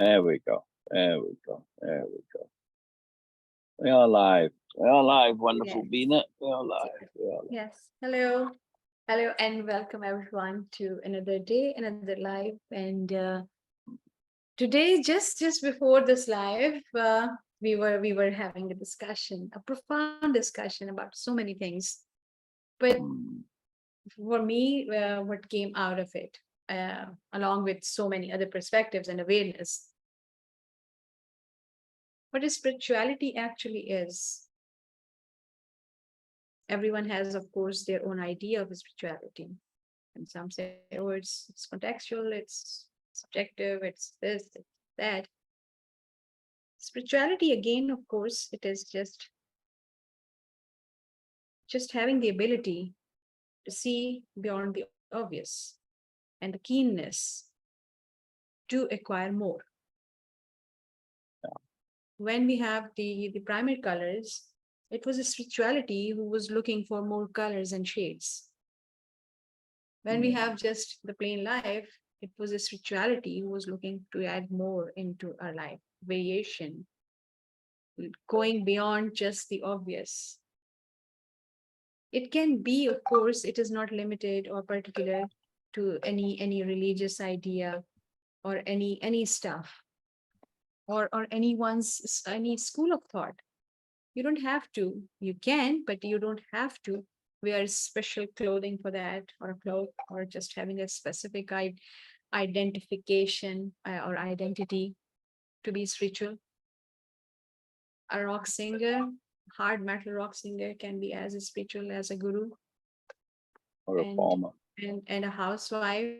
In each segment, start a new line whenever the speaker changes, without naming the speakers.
There we go. There we go. There we go. We are live. We are live. Wonderful,
Yes.
Bina. We are live. We are live.
Yes. Hello. Hello and welcome everyone to another day, another live. And today, just before this live, we were having a discussion, a profound discussion about so many things. But
Mm,
for me, what came out of it, along with so many other perspectives and awareness, what is spirituality actually is. Everyone has, of course, their own idea of spirituality. And some say, oh, it's contextual, it's subjective, it's this, it's that. Spirituality, again, of course, it is just having the ability to see beyond the obvious and the keenness to acquire more. When we have the primary colors, it was a spirituality who was looking for more colors and shades. When we
mm,
have just the plain life, it was a spirituality who was looking to add more into our life, variation, going beyond just the obvious. It can be, of course, it is not limited or particular to any religious idea or any stuff or anyone's any school of thought. You don't have to. You can, but you don't have to wear special clothing for that or a cloak or just having a specific identification or identity to be spiritual. A rock singer, hard metal rock singer, can be as spiritual as a guru,
or a
and
farmer.
and a housewife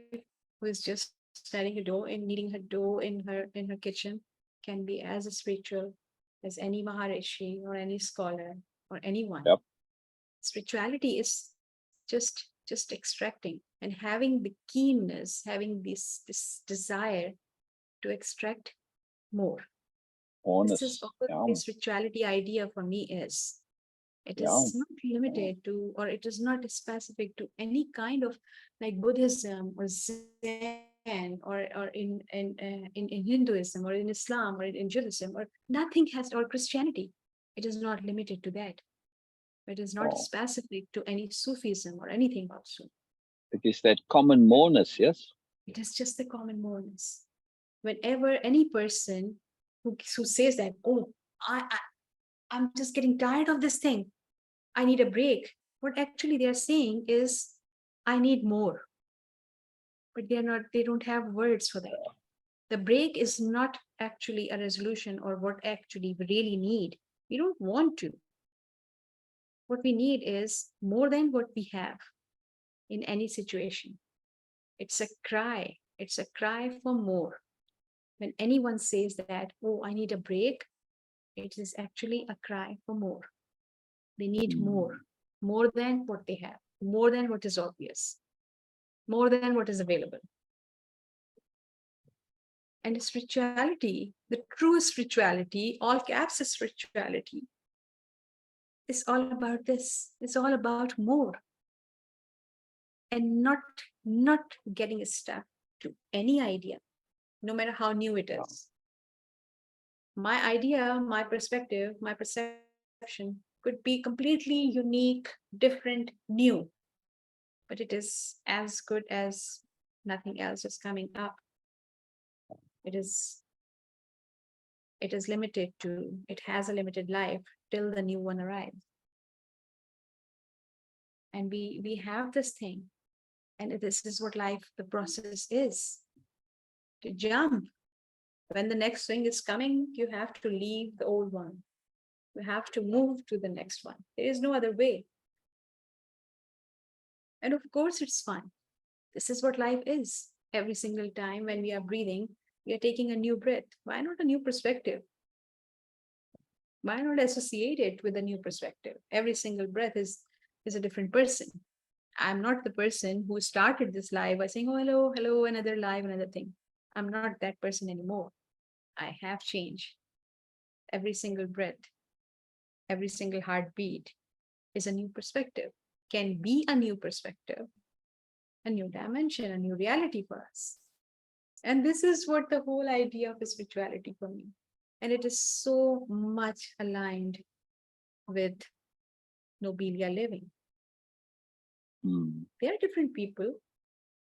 who is just setting her dough and kneading her dough in her kitchen can be as spiritual as any maharishi or any scholar or anyone.
Yep.
Spirituality is just extracting and having the keenness, having this desire to extract more. This is
Honest.
what the
Yeah.
spirituality idea for me is. It
Yeah.
is not
Yeah.
limited to, or it is not specific to any kind of like Buddhism or Zen or in Hinduism or in Islam or in Judaism or nothing has, or Christianity. It is not limited to that. It is not
Oh.
specific to any Sufism or anything also.
It is that common moreness, yes?
It is just the common moreness. Whenever any person who says that, oh, I'm just getting tired of this thing, I need a break. What actually they are saying is, I need more. But they don't have words for that. The break is not actually a resolution or what actually we really need. We don't want to. What we need is more than what we have in any situation. It's a cry. It's a cry for more. When anyone says that, oh, I need a break, it is actually a cry for more. They need
Mm,
more than what they have, more than what is obvious, more than what is available. And spirituality, the true spirituality, all caps spirituality, is all about this. It's all about more and not getting stuck to any idea, no matter how new it
yeah.
is. My idea, my perspective, my perception could be completely unique, different, new, but it is as good as nothing else is coming up. It is it is limited to, it has a limited life till the new one arrives. And we have this thing, and this is what life, the process is to jump. When the next swing is coming, you have to leave the old one. You have to move to the next one. There is no other way. And of course, it's fun. This is what life is. Every single time when we are breathing, we are taking a new breath. Why not a new perspective? Why not associate it with a new perspective? Every single breath is a different person. I'm not the person who started this live by saying, oh, hello, hello, another live, another thing. I'm not that person anymore. I have changed. Every single breath, every single heartbeat is a new perspective, can be a new perspective, a new dimension, a new reality for us. And this is what the whole idea of spirituality for me. And it is so much aligned with Nobelia-Living. They are different people.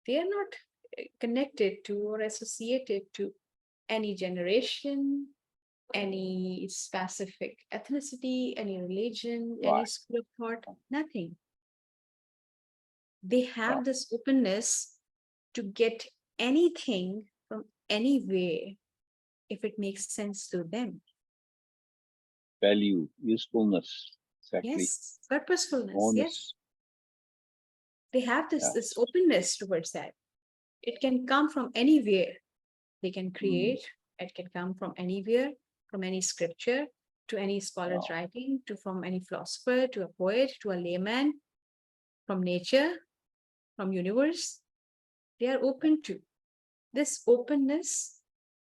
They are not connected to or associated to any generation, any specific ethnicity, any religion, any
Right.
school of thought, nothing. They have this openness to get anything from anywhere if it makes sense to them.
Value, usefulness, exactly.
Yes, purposefulness.
Moreness.
Yes, they have
Yeah.
this openness towards that. It can come from anywhere. They can create. It can come from anywhere, from any scripture, to any scholar's writing, to from any philosopher, to a poet, to a layman, from nature, from universe. They are open to. This openness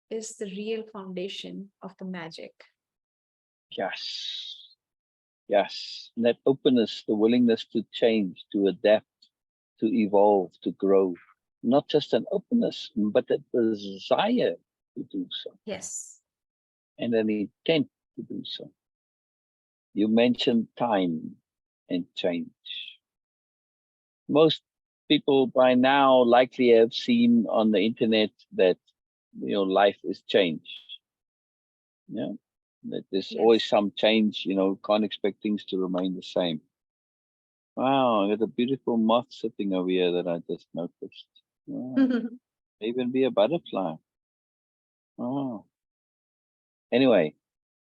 is the real foundation of the magic.
Yes. Yes. And that openness, the willingness to change, to adapt, to evolve, to grow. Not just an openness, but a desire to do so.
Yes.
And an intent to do so. You mentioned time and change. Most people by now likely have seen on the internet that life is change. Yeah, that there's always some change. Can't expect things to remain the same. Wow, I got a beautiful moth sitting over here that I just noticed. Wow. Even be a butterfly. Oh. Anyway,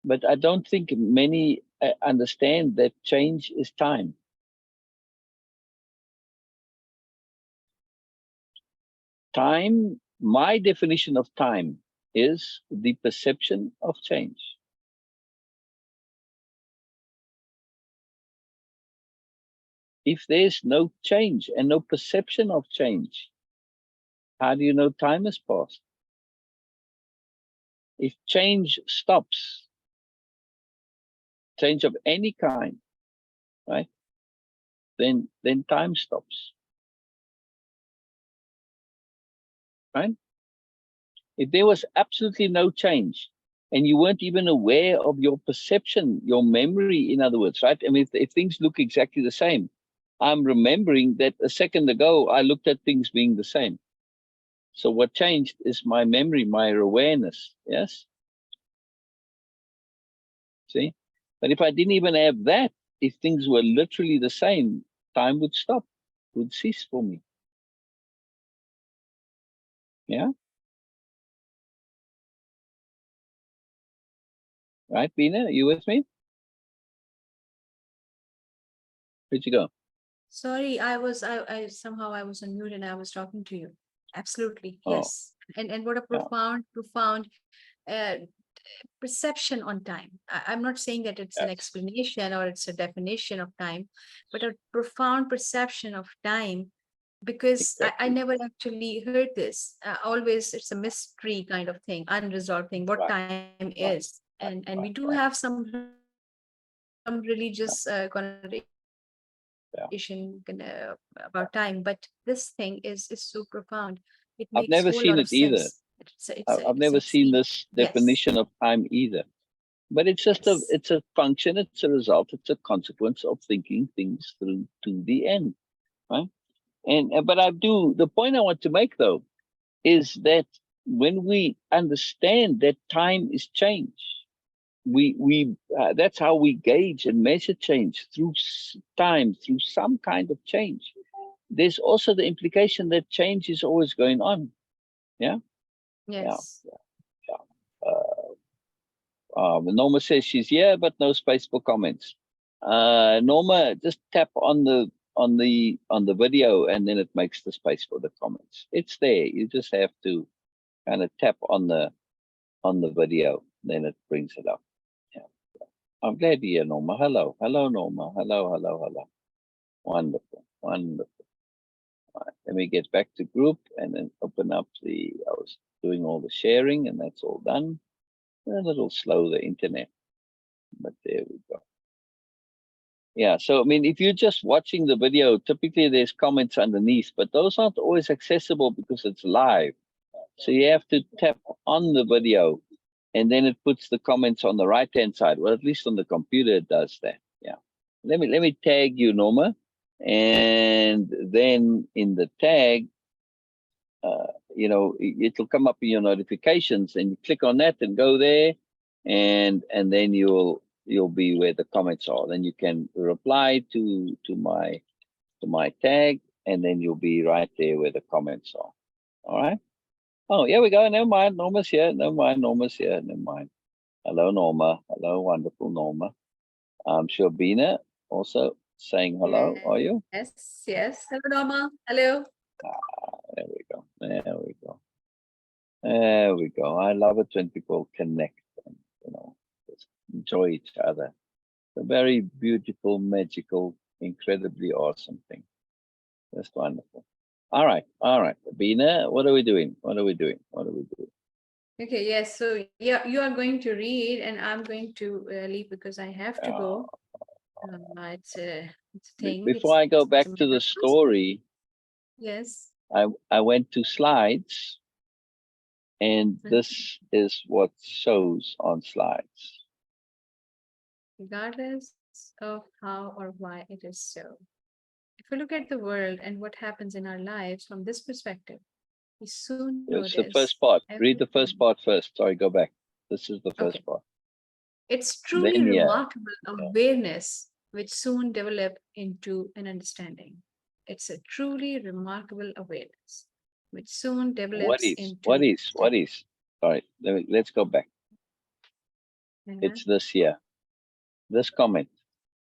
but I don't think many understand that change is time. Time, my definition of time is the perception of change. If there's no change and no perception of change, how do you know time has passed? If change stops, change of any kind, right? Then time stops. Right? If there was absolutely no change and you weren't even aware of your perception, your memory, in other words, right? I mean, if things look exactly the same, I'm remembering that a second ago I looked at things being the same. So what changed is my memory, my awareness. Yes. See? But if I didn't even have that, if things were literally the same, time would stop, would cease for me. Yeah. Right, Bina, are you with me? Where'd you go?
Sorry, I somehow I was on mute and I was talking to you. Absolutely,
Oh.
yes. And what a profound perception on time. I'm not saying that it's an explanation or it's a definition of time, but a profound perception of time, because I never actually heard this. Always it's a mystery kind of thing, unresolved thing, what time is. And we do have some religious connotation about time, but this thing is so profound. It
I've
makes
never
whole
seen
lot
it
of
either.
sense.
I've never seen this definition of time either. But it's just it's a function, it's a result, it's a consequence of thinking things through to the end. Right? But the point I want to make though is that when we understand that time is change, we that's how we gauge and measure change, through time, through some kind of change. There's also the implication that change is always going on. Yeah.
Yes.
Norma says she's here, but no space for comments. Norma, just tap on the video, and then it makes the space for the comments. It's there. You just have to kind of tap on the video, then it brings it up. Yeah. I'm glad you're here, Norma. Hello, Norma. Hello. Wonderful. All right, let me get back to group and then open up I was doing all the sharing, and that's all done. A little slow, the internet, but there we go. Yeah, so I mean, if you're just watching the video, typically there's comments underneath, but those aren't always accessible because it's live. So you have to tap on the video, and then it puts the comments on the right-hand side. Well, at least on the computer it does that. Yeah. Let me tag you, Norma, and then in the tag, you know, it'll come up in your notifications, and you click on that and go there, and then you'll be where the comments are. Then you can reply to my tag, and then you'll be right there where the comments are. All right. Oh, here we go. Never mind. Norma's here. Never mind. Norma's here. Never mind. Hello, Norma. Hello, wonderful Norma. I'm sure Bina also saying hello. Are you?
Yes, yes. Hello, Norma. Hello.
There we go. There we go. There we go. I love it when people connect and, you know, just enjoy each other. It's a very beautiful, magical, incredibly awesome thing. Just wonderful. All right. Bina, what are we doing?
Okay, yes. So yeah, you are going to read, and I'm going to leave because I have to go. It's a thing.
Before I go back to the story,
yes,
I went to slides, and this is what shows on slides.
regardless of how or why it is so. If we look at the world and what happens in our lives from this perspective, we soon
It's
notice.
the first part. Read the first part first. Sorry, go back. This is the first part.
It's truly remarkable awareness which soon develop into an understanding. It's a truly remarkable awareness which soon develops into
what is? Sorry, let's go back. It's this here. This comment.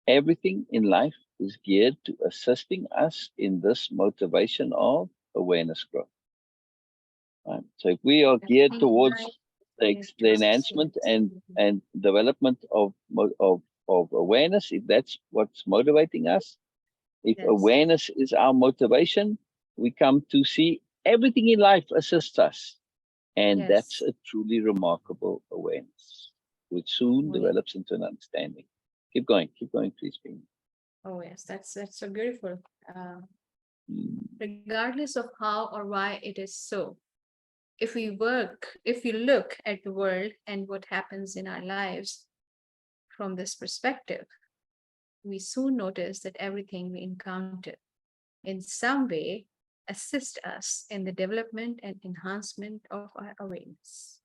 Everything in life is geared to assisting us in this motivation of awareness growth. Right? So if we are geared towards the enhancement and development of awareness, if that's what's motivating us, if awareness is our motivation, we come to see everything in life assists us. And that's a truly remarkable awareness, which soon develops into an understanding. Keep going, please.
Oh yes, that's so beautiful. Regardless of how or why it is so, if we look at the world and what happens in our lives from this perspective, we soon notice that everything we encounter in some way assists us in the development and enhancement of our awareness.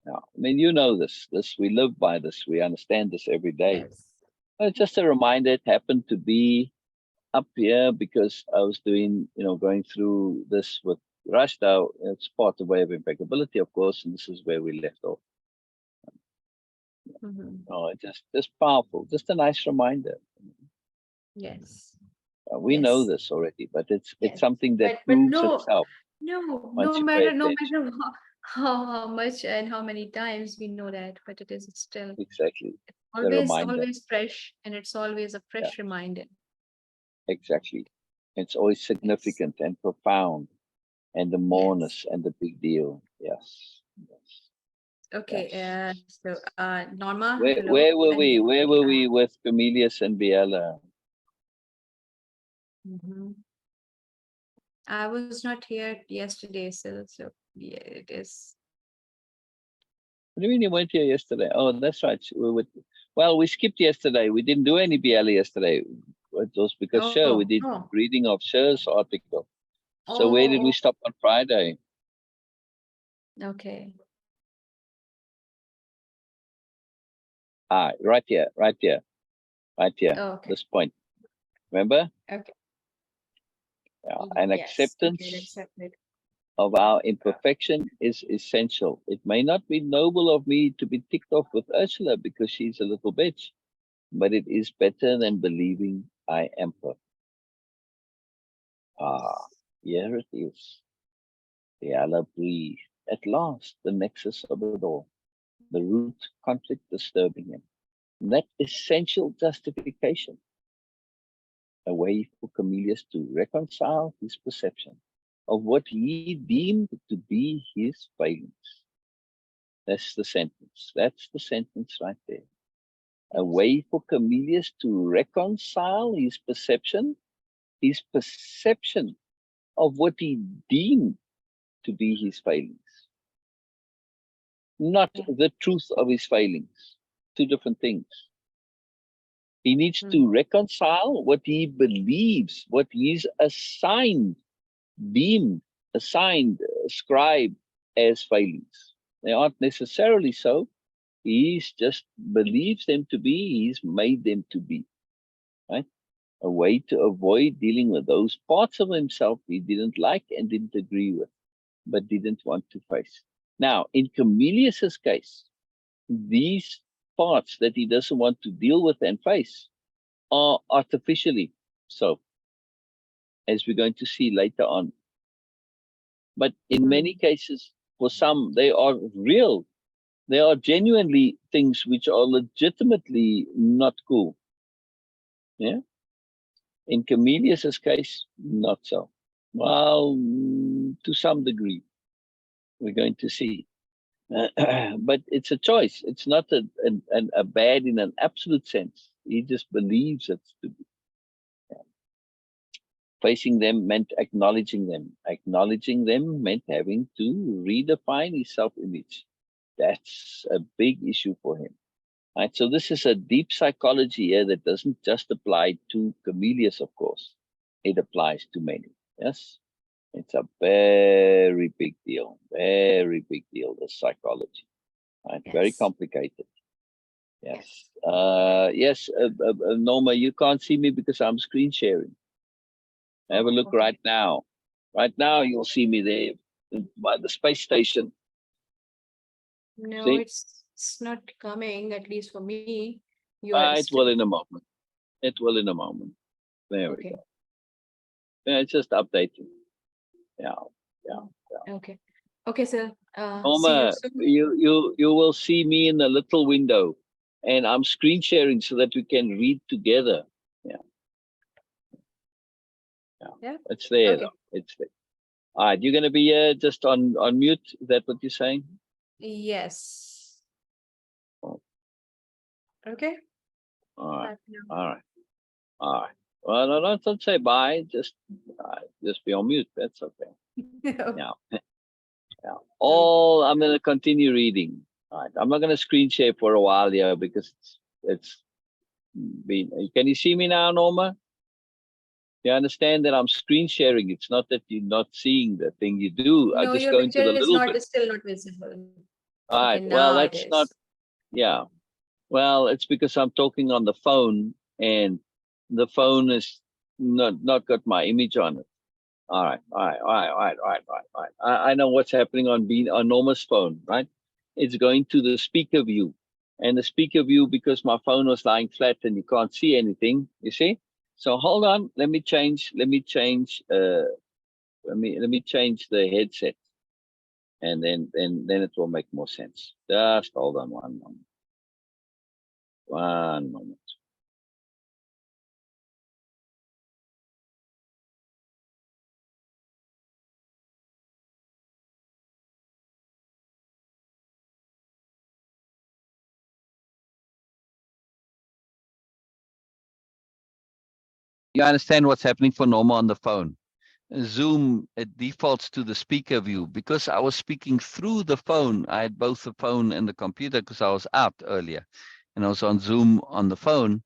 Yeah, I mean, you know this, we live by this, we understand this every day.
Yes.
It's just a reminder. It happened to be up here because I was doing, going through this with Rashta. It's part of Way-of-Impeccability, of course, and this is where we left off. Oh, just powerful, just a nice reminder.
Yes.
We know this already, but it's something that proves itself.
No matter how much and how many times we know that, but it is still
exactly
always fresh, and it's always a fresh reminder.
Exactly. It's always significant and profound, and the moreness and the big deal. Yes.
Okay. So Norma,
where were we? Where were we with Comelius and Biella?
I was not here yesterday, so yeah, it is.
What do you mean you weren't here yesterday? Oh, that's right. We skipped yesterday. We didn't do any Biella yesterday. It was because we did reading of Sher's article. So where did we stop on Friday?
Okay.
Right here. This point. Remember?
Okay.
Yeah, and acceptance of our imperfection is essential. It may not be noble of me to be ticked off with Ursula because she's a little bitch, but it is better than believing I am perfect. Here it is. Biella breathed. At last, the nexus of it all, the root conflict disturbing him. And that essential justification, a way for Comelius to reconcile his perception of what he deemed to be his failings. That's the sentence. That's the sentence right there. A way for Comelius to reconcile his perception of what he deemed to be his failings, not the truth of his failings. Two different things. He needs to reconcile what he believes, what he's assigned, deemed, assigned, ascribed as failings. They aren't necessarily so. He's just believes them to be, he's made them to be, right? A way to avoid dealing with those parts of himself he didn't like and didn't agree with, but didn't want to face. Now, in Comelius's case, these parts that he doesn't want to deal with and face are artificially so, as we're going to see later on. But in many cases, for some, they are real. They are genuinely things which are legitimately not cool. Yeah. In Comelius's case, not so. Well, to some degree, we're going to see. But it's a choice. It's not a bad in an absolute sense. He just believes it's to be. Yeah. Facing them meant acknowledging them. Acknowledging them meant having to redefine his self-image. That's a big issue for him. Right, so this is a deep psychology here that doesn't just apply to Comelius, of course. It applies to many. Yes, it's a very big deal. Very big deal. The psychology, right? Yes. Very complicated. Yes. Yes. Norma, you can't see me because I'm screen sharing. Have a look right now. Right now, you'll see me there by the space station.
No, see? It's not coming, at least for me.
It will in a moment. It will in a moment. There we go. Yeah, it's just updating. Yeah.
Okay. Okay, sir.
Norma, you will see me in a little window, and I'm screen sharing so that we can read together. Yeah. It's there. Okay. It's there. All right, you're going to be just on mute. Is that what you're saying?
Yes. Okay.
All right. Well, no, don't say bye. Just be on mute. That's okay. Yeah. I'm going to continue reading. All right. I'm not going to screen share for a while here because it's been. Can you see me now, Norma? You understand that I'm screen sharing. It's not that you're not seeing the thing you do.
No,
I just
your
go into the little bit.
It's still not visible.
All right. Okay, well, that's not. Yeah. Well, it's because I'm talking on the phone and the phone is not got my image on it. All right. I know what's happening on Norma's phone, right? It's going to the speaker view, and the speaker view, because my phone was lying flat and you can't see anything. You see? So hold on. Let me change. Let me change the headset, and then it will make more sense. Just hold on one moment. One moment. You understand what's happening for Norma on the phone? Zoom, it defaults to the speaker view. Because I was speaking through the phone, I had both the phone and the computer because I was out earlier. And I was on Zoom on the phone.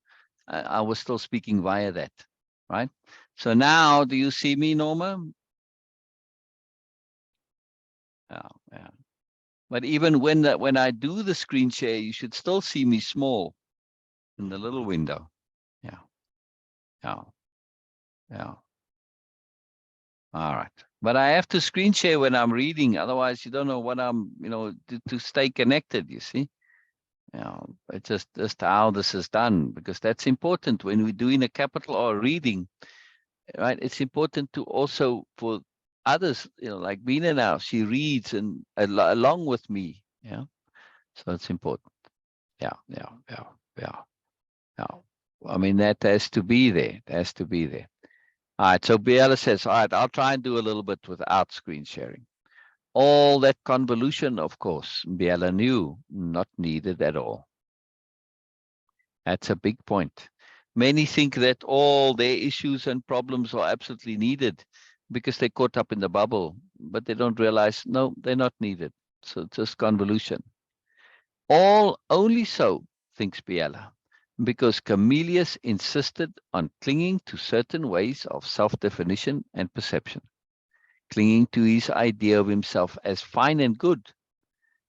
I was still speaking via that, right? So now, do you see me, Norma? Yeah. But even when I do the screen share, you should still see me small in the little window. Yeah. All right. But I have to screen share when I'm reading. Otherwise, you don't know what I'm, to stay connected, you see. It's just how this is done, because that's important when we're doing a capital R reading, right? It's important to also for others, like Bina now, she reads and along with me. Yeah. So it's important. Yeah. I mean, that has to be there. It has to be there. All right, so Biella says, all right, I'll try and do a little bit without screen sharing. All that convolution, of course, Biella knew, not needed at all. That's a big point. Many think that all their issues and problems are absolutely needed because they're caught up in the bubble. but they don't realize, no, they're not needed. So it's just convolution. All only so, thinks Biella, because Comelius insisted on clinging to certain ways of self-definition and perception, clinging to his idea of himself as fine and good.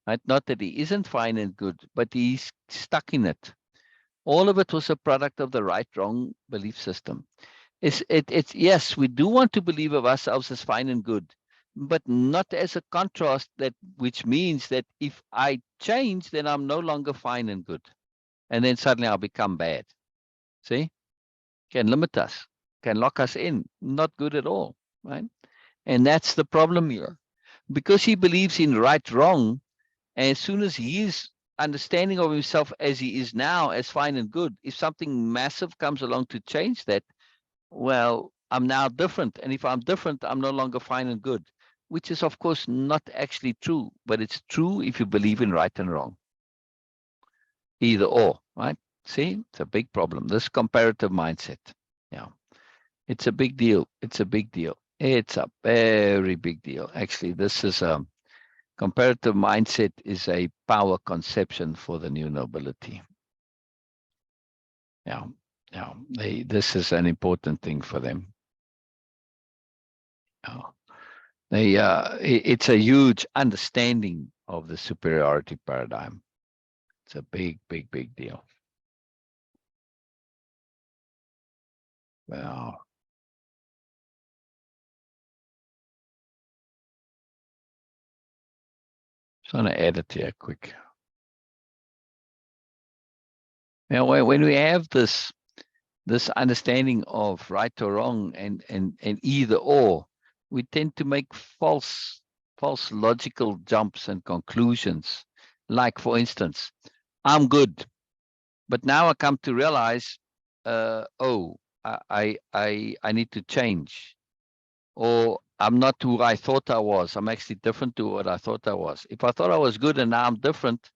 Right? Not that he isn't fine and good, but he's stuck in it. All of it was a product of the right-wrong belief system. It's yes, we do want to believe of ourselves as fine and good, but not as a contrast, that which means that if I change, then I'm no longer fine and good, and then suddenly I'll become bad. See, can limit us, can lock us in, not good at all, right? And that's the problem here, because he believes in right wrong, and as soon as his understanding of himself as he is now, as fine and good, if something massive comes along to change that, well, I'm now different. And if I'm different, I'm no longer fine and good, which is, of course, not actually true, but it's true if you believe in right and wrong. Either or, right? See, it's a big problem. This comparative mindset. Yeah. It's a big deal. It's a big deal. It's a very big deal. Actually, this is a comparative mindset is a power conception for the new nobility. Yeah. Yeah. This is an important thing for them. Yeah. It's a huge understanding of the superiority paradigm. It's a big, big, big deal. Well, just want to edit here quick. Now, when we have this understanding of right or wrong and either or, we tend to make false logical jumps and conclusions. Like, for instance, I'm good, but now I come to realize, oh, I need to change, or I'm not who I thought I was. I'm actually different to what I thought I was. If I thought I was good and now I'm different,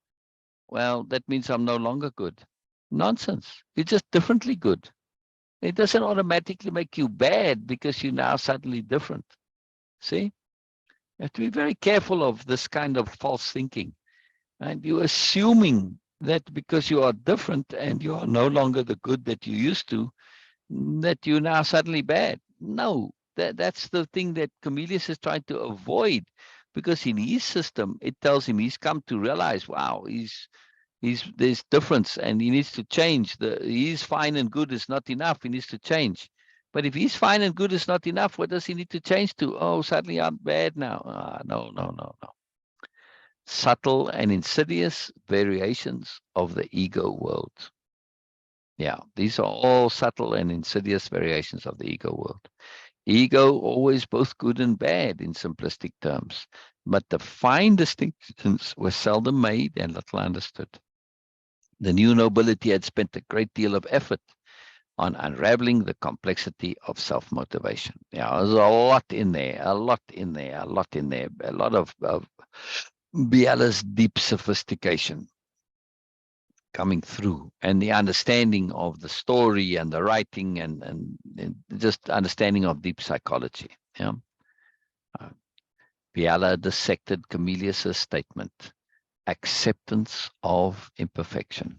well, that means I'm no longer good. Nonsense. You're just differently good. It doesn't automatically make you bad because you're now suddenly different. See? You have to be very careful of this kind of false thinking. And you're assuming that because you are different and you are no longer the good that you used to, that you're now suddenly bad. No, that's the thing that Comelius is trying to avoid, because in his system, it tells him he's come to realize, wow, there's difference and he needs to change. He's fine and good is not enough. He needs to change. But if he's fine and good is not enough, what does he need to change to? Oh, suddenly I'm bad now. No. Subtle and insidious variations of the ego world. Yeah, these are all subtle and insidious variations of the ego world. Ego always both good and bad in simplistic terms, but the fine distinctions were seldom made and little understood. The new nobility had spent a great deal of effort on unraveling the complexity of self-motivation. Yeah, there's a lot in there, a lot of Biella's deep sophistication coming through, and the understanding of the story and the writing and just understanding of deep psychology. Yeah. Biella dissected Comelius' statement, acceptance of imperfection.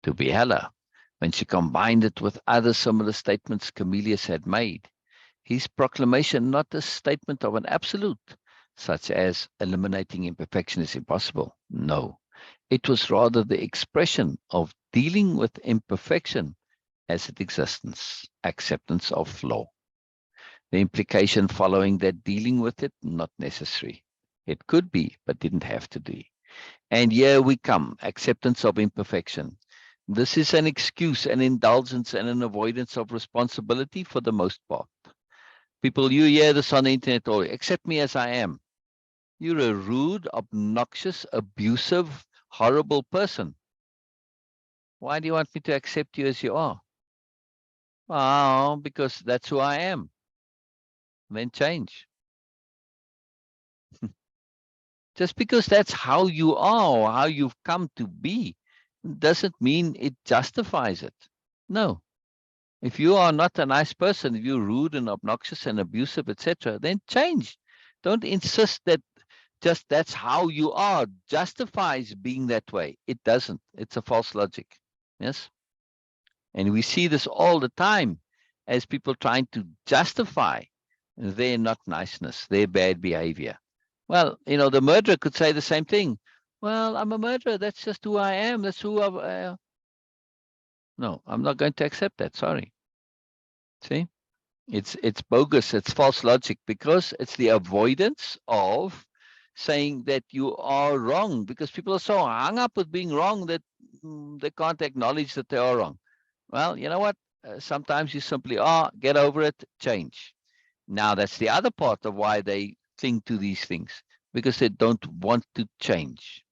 To Biella, when she combined it with other similar statements Comelius had made, his proclamation not a statement of an absolute, such as eliminating imperfection is impossible. No, it was rather the expression of dealing with imperfection as it exists, acceptance of flaw. The implication following that dealing with it, not necessary. It could be, but didn't have to be. And here we come, acceptance of imperfection. This is an excuse, an indulgence, and an avoidance of responsibility for the most part. People, you hear this on the internet all, accept me as I am. You're a rude, obnoxious, abusive, horrible person. Why do you want me to accept you as you are? Oh, because that's who I am. Then change. Just because that's how you are or how you've come to be doesn't mean it justifies it. No. If you are not a nice person, if you're rude and obnoxious and abusive, etc., then change.
Don't insist that just that's how you are, justifies being that way. It doesn't. It's a false logic. Yes. And we see this all the time as people trying to justify their not niceness, their bad behavior. Well, the murderer could say the same thing. Well, I'm a murderer. That's just who I am. That's who I. No, I'm not going to accept that. Sorry. See, it's bogus. It's false logic because it's the avoidance of saying that you are wrong, because people are so hung up with being wrong that they can't acknowledge that they are wrong. Well, you know what? Sometimes you simply are, get over it, change. Now, that's the other part of why they cling to these things, because they don't want to change.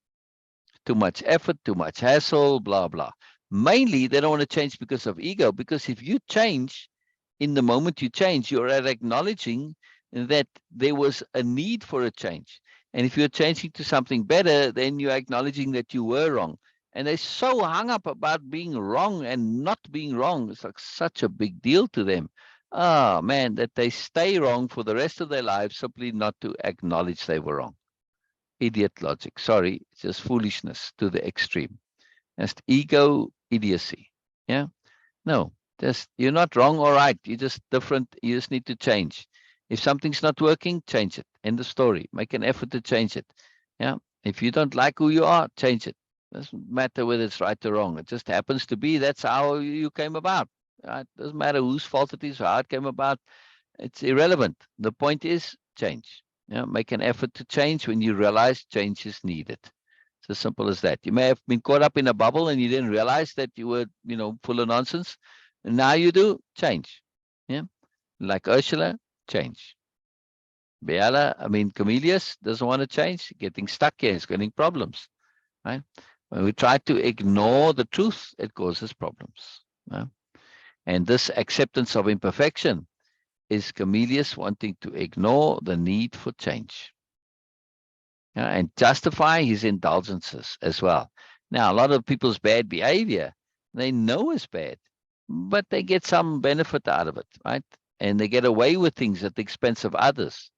Too much effort, too much hassle, blah, blah. Mainly, they don't want to change because of ego, because if you change, in the moment you change, you're acknowledging that there was a need for a change. And if you're changing to something better, then you're acknowledging that you were wrong. And they're so hung up about being wrong and not being wrong. It's like such a big deal to them. Oh, man, that they stay wrong for the rest of their lives simply not to acknowledge they were wrong. Idiot logic. Sorry, it's just foolishness to the extreme. That's ego idiocy. Yeah? No, you're not wrong or right. You're just different. You just need to change. If something's not working, change it. End of story. Make an effort to change it. Yeah. If you don't like who you are, change it. Doesn't matter whether it's right or wrong. It just happens to be that's how you came about. Right? Doesn't matter whose fault it is or how it came about. It's irrelevant. The point is change. Yeah. Make an effort to change when you realize change is needed. It's as simple as that. You may have been caught up in a bubble and you didn't realize that you were, full of nonsense. And now you do, change. Yeah. Like Ursula, change. Biella, Comelius doesn't want to change, getting stuck here, he's getting problems. Right? When we try to ignore the truth, it causes problems. Right? And this acceptance of imperfection is Comelius wanting to ignore the need for change. And justify his indulgences as well. Now, a lot of people's bad behavior, they know is bad, but they get some benefit out of it, right? And they get away with things at the expense of others.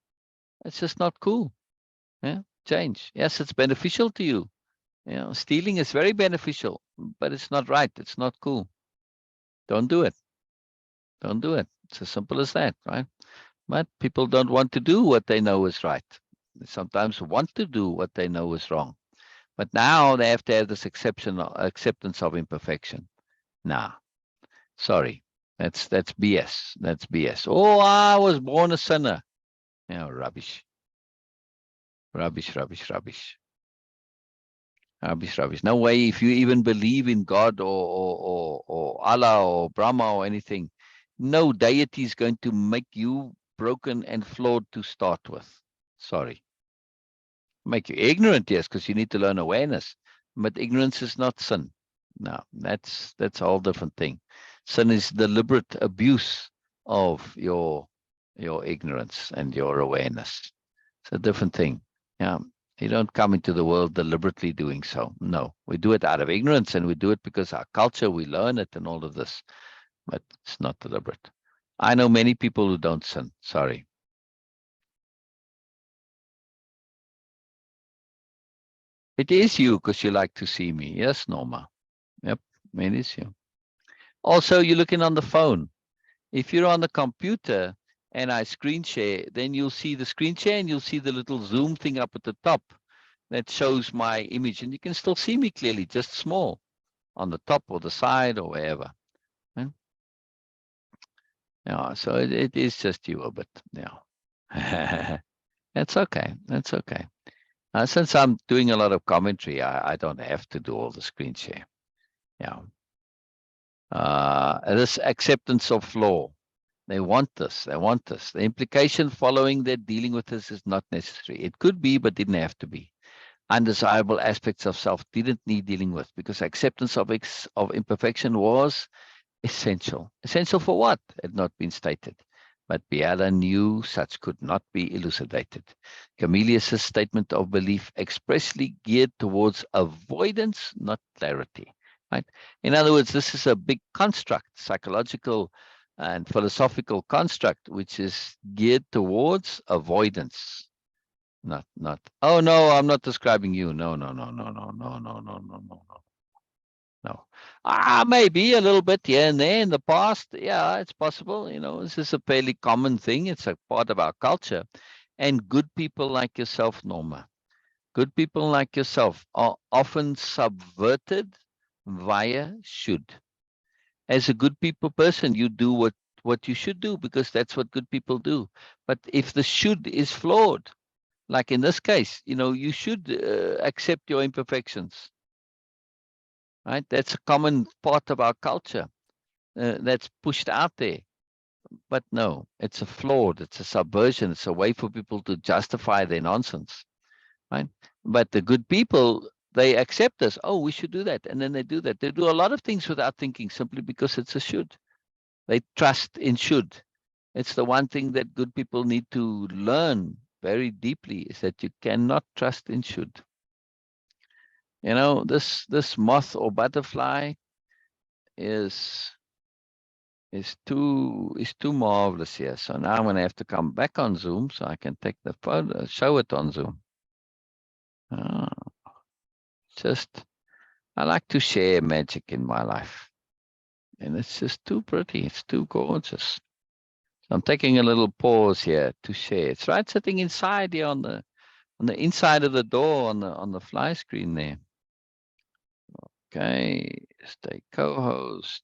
It's just not cool. Yeah, change. Yes, it's beneficial to you. Stealing is very beneficial, but it's not right. It's not cool. Don't do it. Don't do it. It's as simple as that, right? But people don't want to do what they know is right. They sometimes want to do what they know is wrong. But now they have to have this acceptance of imperfection. Nah, sorry. That's BS. That's BS. Oh, I was born a sinner. Rubbish. Rubbish, rubbish, rubbish. Rubbish, rubbish. No way, if you even believe in God or Allah or Brahma or anything, no deity is going to make you broken and flawed to start with. Sorry. Make you ignorant, yes, because you need to learn awareness. But ignorance is not sin. No, that's a whole different thing. Sin is deliberate abuse of your ignorance and your awareness. It's a different thing. Yeah. You don't come into the world deliberately doing so. No, we do it out of ignorance, and we do it because our culture, we learn it and all of this, but it's not deliberate. I know many people who don't sin. Sorry. It is you because you like to see me. Yes, Norma. Yep, it is you. Also, you're looking on the phone. If you're on the computer and I screen share, then you'll see the screen share and you'll see the little zoom thing up at the top that shows my image. And you can still see me clearly, just small on the top or the side or wherever. Yeah, so it is just you a bit. Yeah. That's okay. That's okay. Since I'm doing a lot of commentary, I don't have to do all the screen share. Yeah. This acceptance of flaw. They want this. They want this. The implication following that dealing with this is not necessary. It could be, but didn't have to be. Undesirable aspects of self didn't need dealing with, because acceptance of imperfection was essential. Essential for what? Had not been stated. But Biella knew such could not be elucidated. Comelius' statement of belief expressly geared towards avoidance, not clarity. Right? In other words, this is a big construct, psychological and philosophical construct, which is geared towards avoidance. Not. Oh no, I'm not describing you. No. No. Maybe a little bit here and there in the past. Yeah, it's possible. You know, this is a fairly common thing. It's a part of our culture. And good people like yourself, Norma, good people like yourself are often subverted via should. As a good people person, you do what you should do because that's what good people do. But if the should is flawed, like in this case, you know, you should accept your imperfections, right? That's a common part of our culture that's pushed out there. But no, it's a flawed, it's a subversion, it's a way for people to justify their nonsense, right? But the good people, they accept us. Oh, we should do that. And then they do that. They do a lot of things without thinking simply because it's a should. They trust in should. It's the one thing that good people need to learn very deeply is that you cannot trust in should. You know, this moth or butterfly is too marvelous here. So now I'm going to have to come back on Zoom so I can take the photo, show it on Zoom. I like to share magic in my life, and it's just too pretty. It's too gorgeous. So I'm taking a little pause here to share. It's right sitting inside here on the inside of the door on the fly screen there. Okay, stay co-host.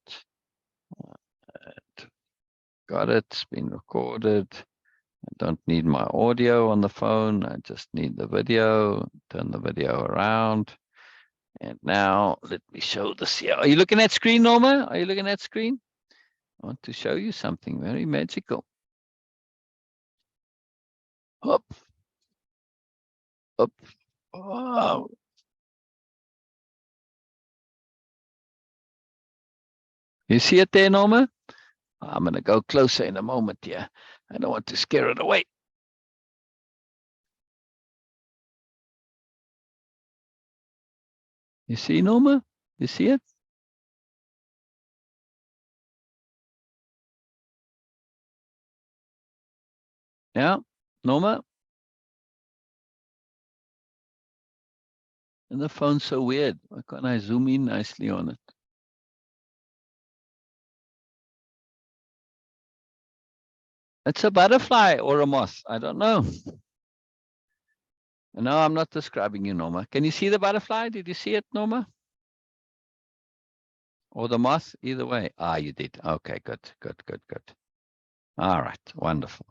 Got it. It's been recorded. I don't need my audio on the phone. I just need the video. Turn the video around. And now let me show this here. Are you looking at screen, Norma? Are you looking at screen? I want to show you something very magical. Up. Up. Wow. You see it there, Norma? I'm going to go closer in a moment here. I don't want to scare it away. You see, Norma? You see it? Yeah, Norma? And the phone's so weird. Why can't I zoom in nicely on it? It's a butterfly or a moth. I don't know. No, I'm not describing you, Norma. Can you see the butterfly? Did you see it, Norma? Or the moth? Either way. Ah, you did. Okay, good. All right. Wonderful.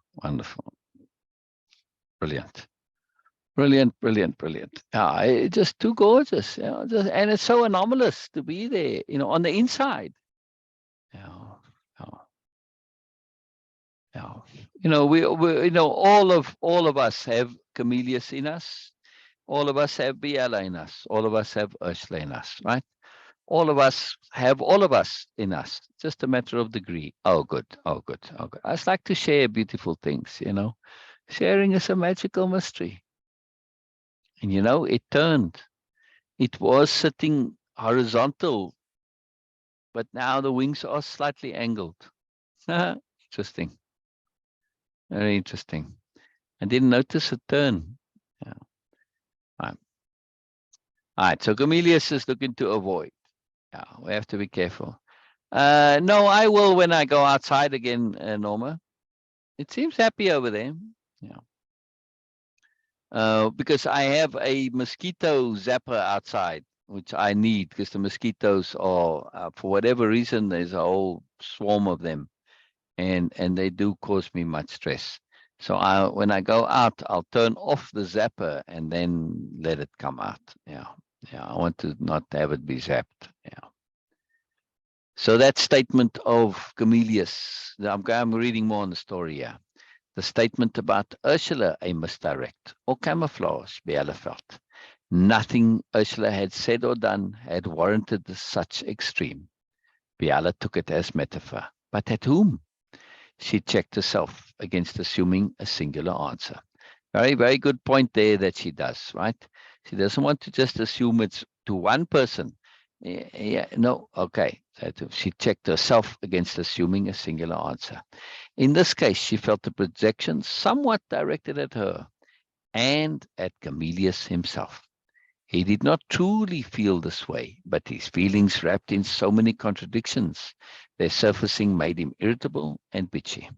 Brilliant. Yeah, it's just too gorgeous. You know, and it's so anomalous to be there, you know, on the inside. Yeah. You know, we you know, all of us have Comelius in us. All of us have Biella in us. All of us have Ursula in us, right? All of us have all of us in us. Just a matter of degree. Oh, good. I just like to share beautiful things, you know. Sharing is a magical mystery. And, you know, it turned. It was sitting horizontal, but now the wings are slightly angled. Interesting. Very interesting. I didn't notice a turn. Yeah. All right. So Comelius is looking to avoid. Yeah, we have to be careful. No, I will when I go outside again, Norma. It seems happy over there. Yeah. Because I have a mosquito zapper outside, which I need because the mosquitoes are, for whatever reason, there's a whole swarm of them, and they do cause me much stress. So when I go out, I'll turn off the zapper and then let it come out. Yeah. I want to not have it be zapped. Yeah. So that statement of Comelius, I'm reading more on the story here. The statement about Ursula, a misdirect or camouflage, Biella felt. Nothing Ursula had said or done had warranted such extreme. Biella took it as metaphor. But at whom? She checked herself against assuming a singular answer. Very, very good point there that she does, right? She doesn't want to just assume it's to one person. Yeah, no, okay. She checked herself against assuming a singular answer. In this case, she felt the projection somewhat directed at her. and at Comelius himself. He did not truly feel this way, but his feelings wrapped in so many contradictions, their surfacing made him irritable and bitchy.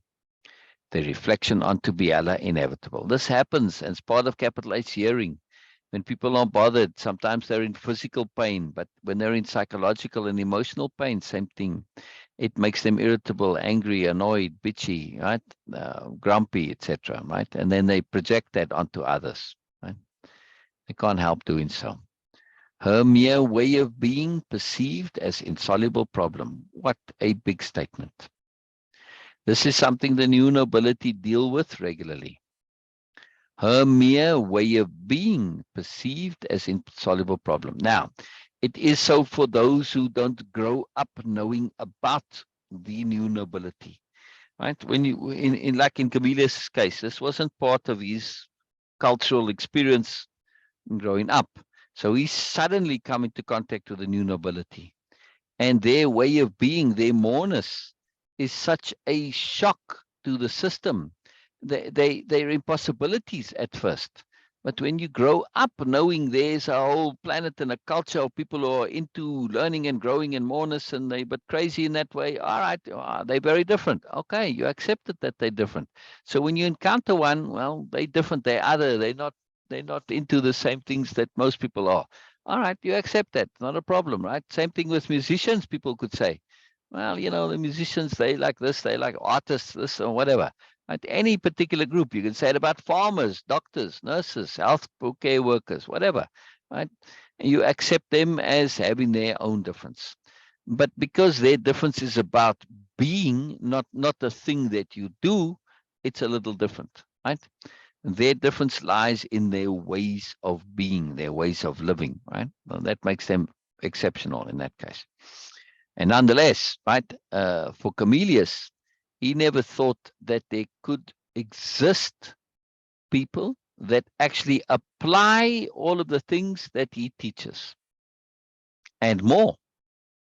The reflection onto Biella inevitable. This happens as part of capital H hearing. When people are bothered, sometimes they're in physical pain, but when they're in psychological and emotional pain, same thing. It makes them irritable, angry, annoyed, bitchy, right? Grumpy, etc. Right? And then they project that onto others. Right? They can't help doing so. Her mere way of being perceived as insoluble problem. What a big statement. This is something the new nobility deal with regularly. Her mere way of being perceived as insoluble problem. Now, it is so for those who don't grow up knowing about the new nobility, right? When you, in like in Comelius' case, this wasn't part of his cultural experience growing up. So he's suddenly come into contact with the new nobility. And their way of being, their moreness, is such a shock to the system. They're impossibilities at first. But when you grow up knowing there's a whole planet and a culture of people who are into learning and growing and moreness, and they but crazy in that way, all right, they're very different. Okay, you accepted that they're different. So when you encounter one, well, they're different, they're other, they're not into the same things that most people are. All right, you accept that, not a problem, right? Same thing with musicians, people could say, well, you know, the musicians, they like this, they like artists, this or whatever. Right? Any particular group, you can say it about farmers, doctors, nurses, health care workers, whatever, right? You accept them as having their own difference. But because their difference is about being, not a thing that you do, it's a little different, right? Their difference lies in their ways of being, their ways of living, right? Well, that makes them exceptional in that case. And nonetheless, right, for Comelius, he never thought that there could exist people that actually apply all of the things that he teaches and more,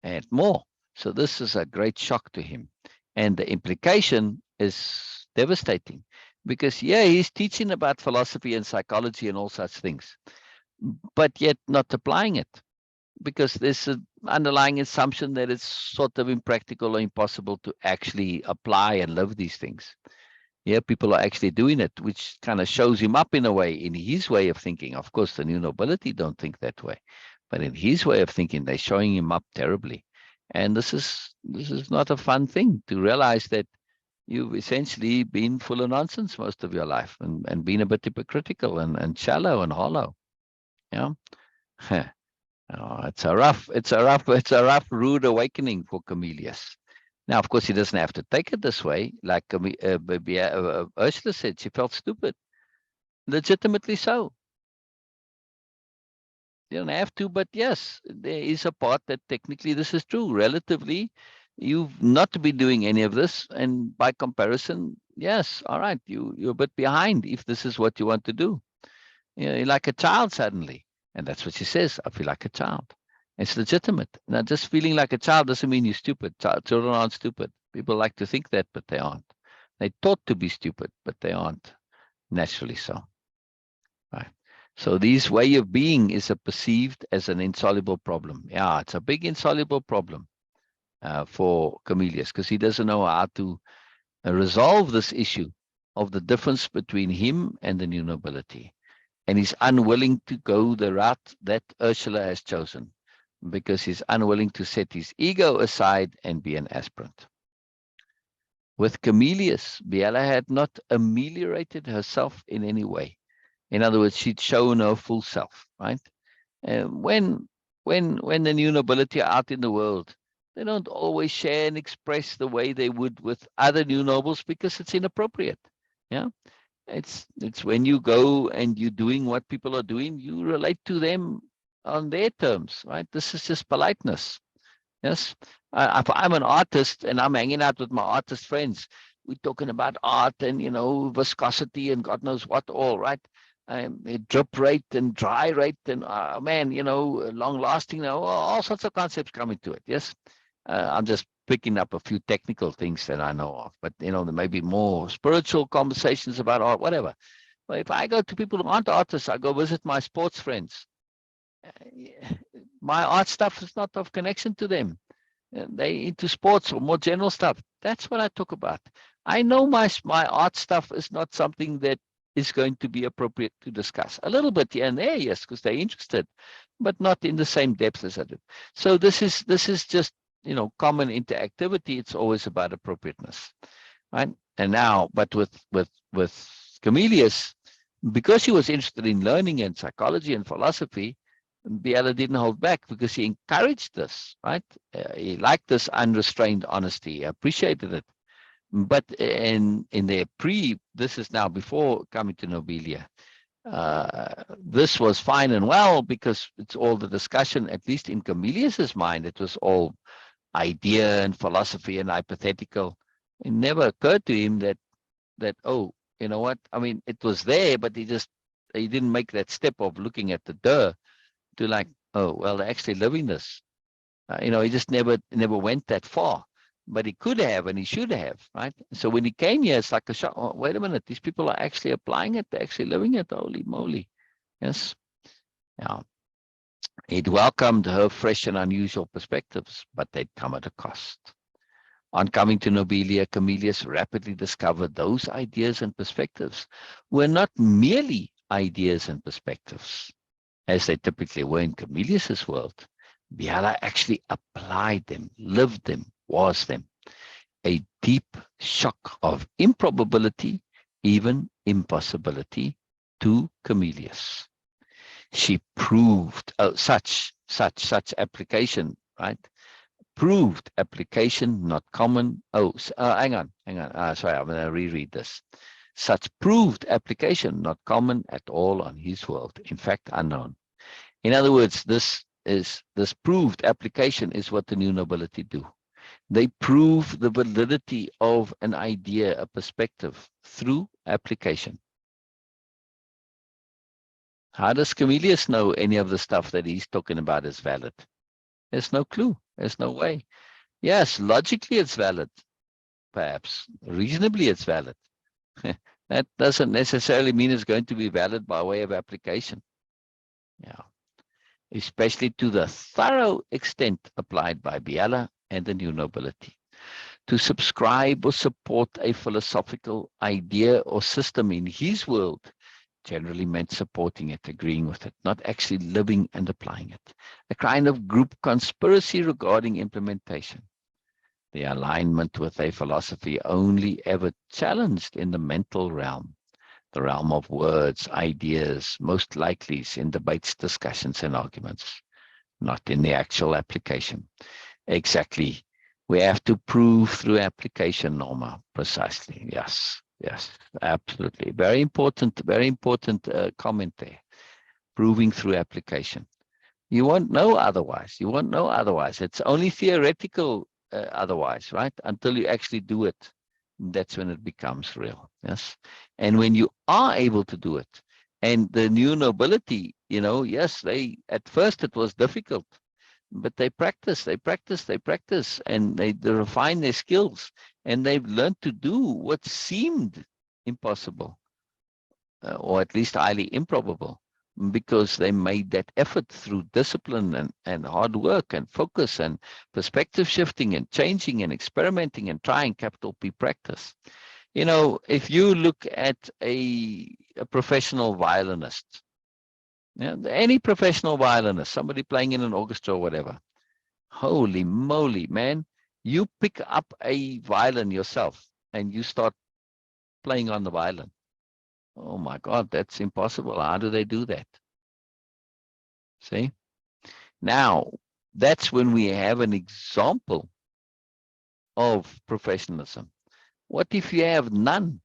and more. So this is a great shock to him. And the implication is devastating because, yeah, he's teaching about philosophy and psychology and all such things, but yet not applying it because there's an underlying assumption that it's sort of impractical or impossible to actually apply and live these things. Yeah, people are actually doing it, which kind of shows him up in a way, in his way of thinking. Of course, the new nobility don't think that way, but in his way of thinking, they're showing him up terribly. And this is not a fun thing to realize that you've essentially been full of nonsense most of your life and been a bit hypocritical and shallow and hollow. Yeah. Oh, it's a rough, rude awakening for Comelius. Now, of course, he doesn't have to take it this way. Like Ursula said, she felt stupid, legitimately so. You don't have to, but yes, there is a part that technically this is true. Relatively, you've not been doing any of this, and by comparison, yes, all right, you're a bit behind if this is what you want to do. You're like a child suddenly. And that's what she says. I feel like a child. It's legitimate. Now, just feeling like a child doesn't mean you're stupid. Children aren't stupid. People like to think that, but they aren't. They're taught to be stupid, but they aren't naturally so. Right. So this way of being is perceived as an insoluble problem. Yeah, it's a big insoluble problem for Comelius because he doesn't know how to resolve this issue of the difference between him and the new nobility. And he's unwilling to go the route that Ursula has chosen because he's unwilling to set his ego aside and be an aspirant. With Comelius, Biella had not ameliorated herself in any way. In other words, she'd shown her full self, right? When the new nobility are out in the world, they don't always share and express the way they would with other new nobles because it's inappropriate. Yeah. It's when you go and you're doing what people are doing, you relate to them on their terms, right? This is just politeness. Yes. If I'm an artist and I'm hanging out with my artist friends, we're talking about art and, viscosity and God knows what all, right? Drip rate and dry rate and, man, long lasting, all sorts of concepts coming to it. Yes. I'm just picking up a few technical things that I know of, but, there may be more spiritual conversations about art, whatever. if I go to people who aren't artists, I go visit my sports friends. My art stuff is not of connection to them. They into sports or more general stuff. That's what I talk about. I know my art stuff is not something that is going to be appropriate to discuss. A little bit here and there, yes, because they're interested, but not in the same depth as I do. So this is just, you know, common interactivity. It's always about appropriateness, right? And now, but with Comelius, because he was interested in learning and psychology and philosophy, Biella didn't hold back because he encouraged this, right? He liked this unrestrained honesty. He appreciated it. But in their this is now before coming to Nobelia. This was fine and well because it's all the discussion, at least in Comelius's mind, it was all idea and philosophy and hypothetical. It never occurred to him that oh, you know what? I mean, it was there, but he didn't make that step of looking at the to like, oh, well, they're actually living this. You know, he just never went that far, but he could have and he should have, right? So when he came here, it's like a shock. Oh, wait a minute, these people are actually applying it. They're actually living it. Holy moly. Yes. Yeah. It welcomed her fresh and unusual perspectives, but they'd come at a cost. On coming to Nobelia, Comelius rapidly discovered those ideas and perspectives were not merely ideas and perspectives, as they typically were in Comelius's world. Biella actually applied them, lived them, was them. A deep shock of improbability, even impossibility, to Comelius. She proved such application, right? Proved application, not common. Oh, hang on. Sorry, I'm going to reread this. Such proved application, not common at all on his world. In fact, unknown. In other words, this proved application is what the new nobility do. They prove the validity of an idea, a perspective, through application. How does Comelius know any of the stuff that he's talking about is valid? There's no clue. There's no way. Yes, logically it's valid, perhaps. Reasonably it's valid. That doesn't necessarily mean it's going to be valid by way of application. Yeah. Especially to the thorough extent applied by Biella and the new nobility. To subscribe or support a philosophical idea or system in his world generally meant supporting it, agreeing with it, not actually living and applying it. A kind of group conspiracy regarding implementation. The alignment with a philosophy only ever challenged in the mental realm, the realm of words, ideas, most likely in debates, discussions, and arguments, not in the actual application. Exactly. We have to prove through application, Norma. Precisely. Yes. Yes, absolutely. Very important comment there. Proving through application. You won't know otherwise. You won't know otherwise. It's only theoretical otherwise, right? Until you actually do it. That's when it becomes real. Yes. And when you are able to do it, and the new nobility, you know, yes, at first it was difficult, but they practice, and they refine their skills, and they've learned to do what seemed impossible, or at least highly improbable, because they made that effort through discipline and hard work and focus and perspective shifting and changing and experimenting and trying, capital P practice. You know, if you look at a professional violinist, yeah, any professional violinist, somebody playing in an orchestra or whatever, holy moly, man, you pick up a violin yourself and you start playing on the violin. Oh my God, that's impossible. How do they do that? See? Now, that's when we have an example of professionalism. What if you have none?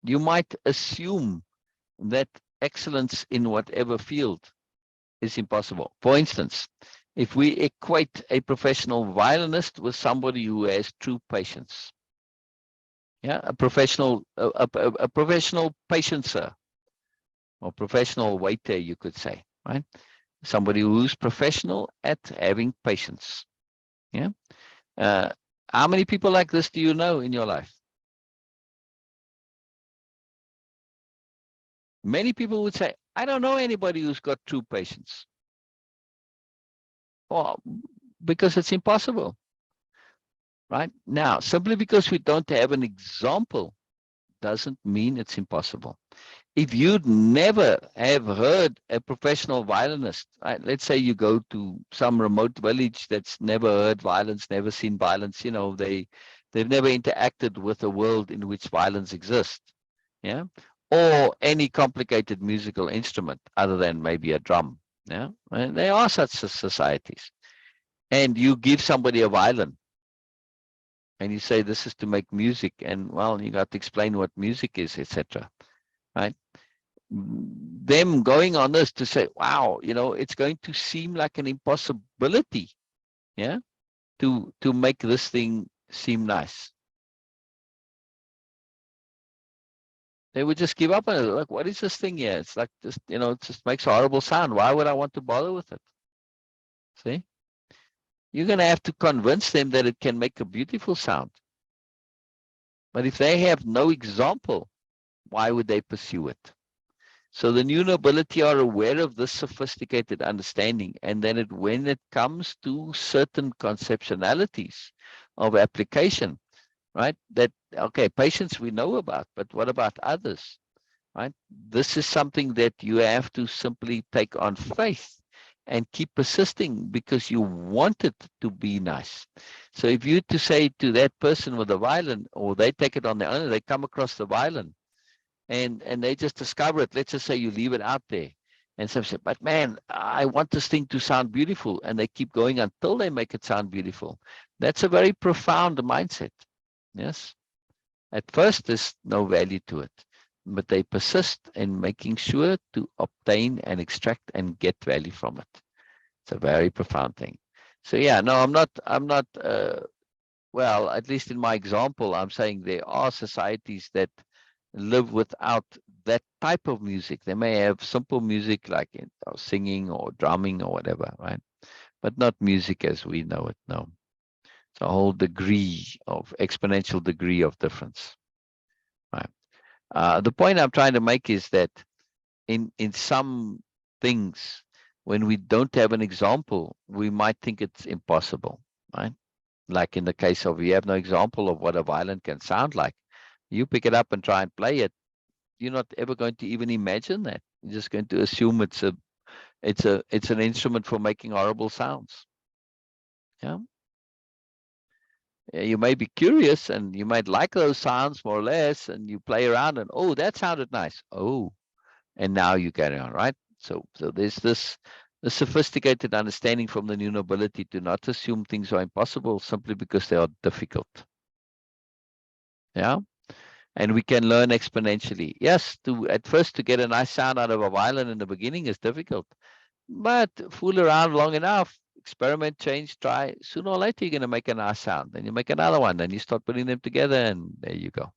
You might assume that excellence in whatever field is impossible. For instance, if we equate a professional violinist with somebody who has true patience, yeah, a professional patiencer, or professional waiter, you could say, right? Somebody who's professional at having patience. Yeah. How many people like this do you know in your life? Many people would say, I don't know anybody who's got true patience. Well, because it's impossible, right? Now, simply because we don't have an example doesn't mean it's impossible. If you'd never have heard a professional violinist, right? Let's say you go to some remote village that's never heard violence, never seen violence, you know, they've never interacted with a world in which violence exists, yeah, or any complicated musical instrument other than maybe a drum, yeah. And there are such societies, and you give somebody a violin, and you say this is to make music, and well, you got to explain what music is, etc. Right? Them going on this to say, wow, you know, it's going to seem like an impossibility, yeah, to make this thing seem nice. They would just give up on it. Like, what is this thing here? It's like just, you know, it just makes a horrible sound. Why would I want to bother with it? See? You're going to have to convince them that it can make a beautiful sound. But if they have no example, why would they pursue it? So the new nobility are aware of this sophisticated understanding, and then when it comes to certain conceptualities of application, right? That, okay, patience we know about, but what about others, right? This is something that you have to simply take on faith and keep persisting because you want it to be nice. So if you to say to that person with the violin, or they take it on their own, they come across the violin, and they just discover it. Let's just say you leave it out there, and some say, but man, I want this thing to sound beautiful, and they keep going until they make it sound beautiful. That's a very profound mindset. Yes, at first there's no value to it, but they persist in making sure to obtain and extract and get value from it. It's a very profound thing. So yeah, no, I'm not well, at least in my example, I'm saying there are societies that live without that type of music. They may have simple music like singing or drumming or whatever, right? But not music as we know it. No, it's a whole degree of exponential degree of difference, right? The point I'm trying to make is that in some things, when we don't have an example, we might think it's impossible, right? Like in the case of, you have no example of what a violin can sound like. You pick it up and try and play it, you're not ever going to even imagine that. You're just going to assume it's an instrument for making horrible sounds. Yeah. You may be curious and you might like those sounds more or less, and you play around and, oh, that sounded nice. Oh, and now you carry on, right? So there's this sophisticated understanding from the new nobility to not assume things are impossible simply because they are difficult. Yeah. And we can learn exponentially. Yes, at first to get a nice sound out of a violin in the beginning is difficult, but fool around long enough, experiment, change, try. Sooner or later, you're going to make a nice sound. Then you make another one. Then you start putting them together, and there you go.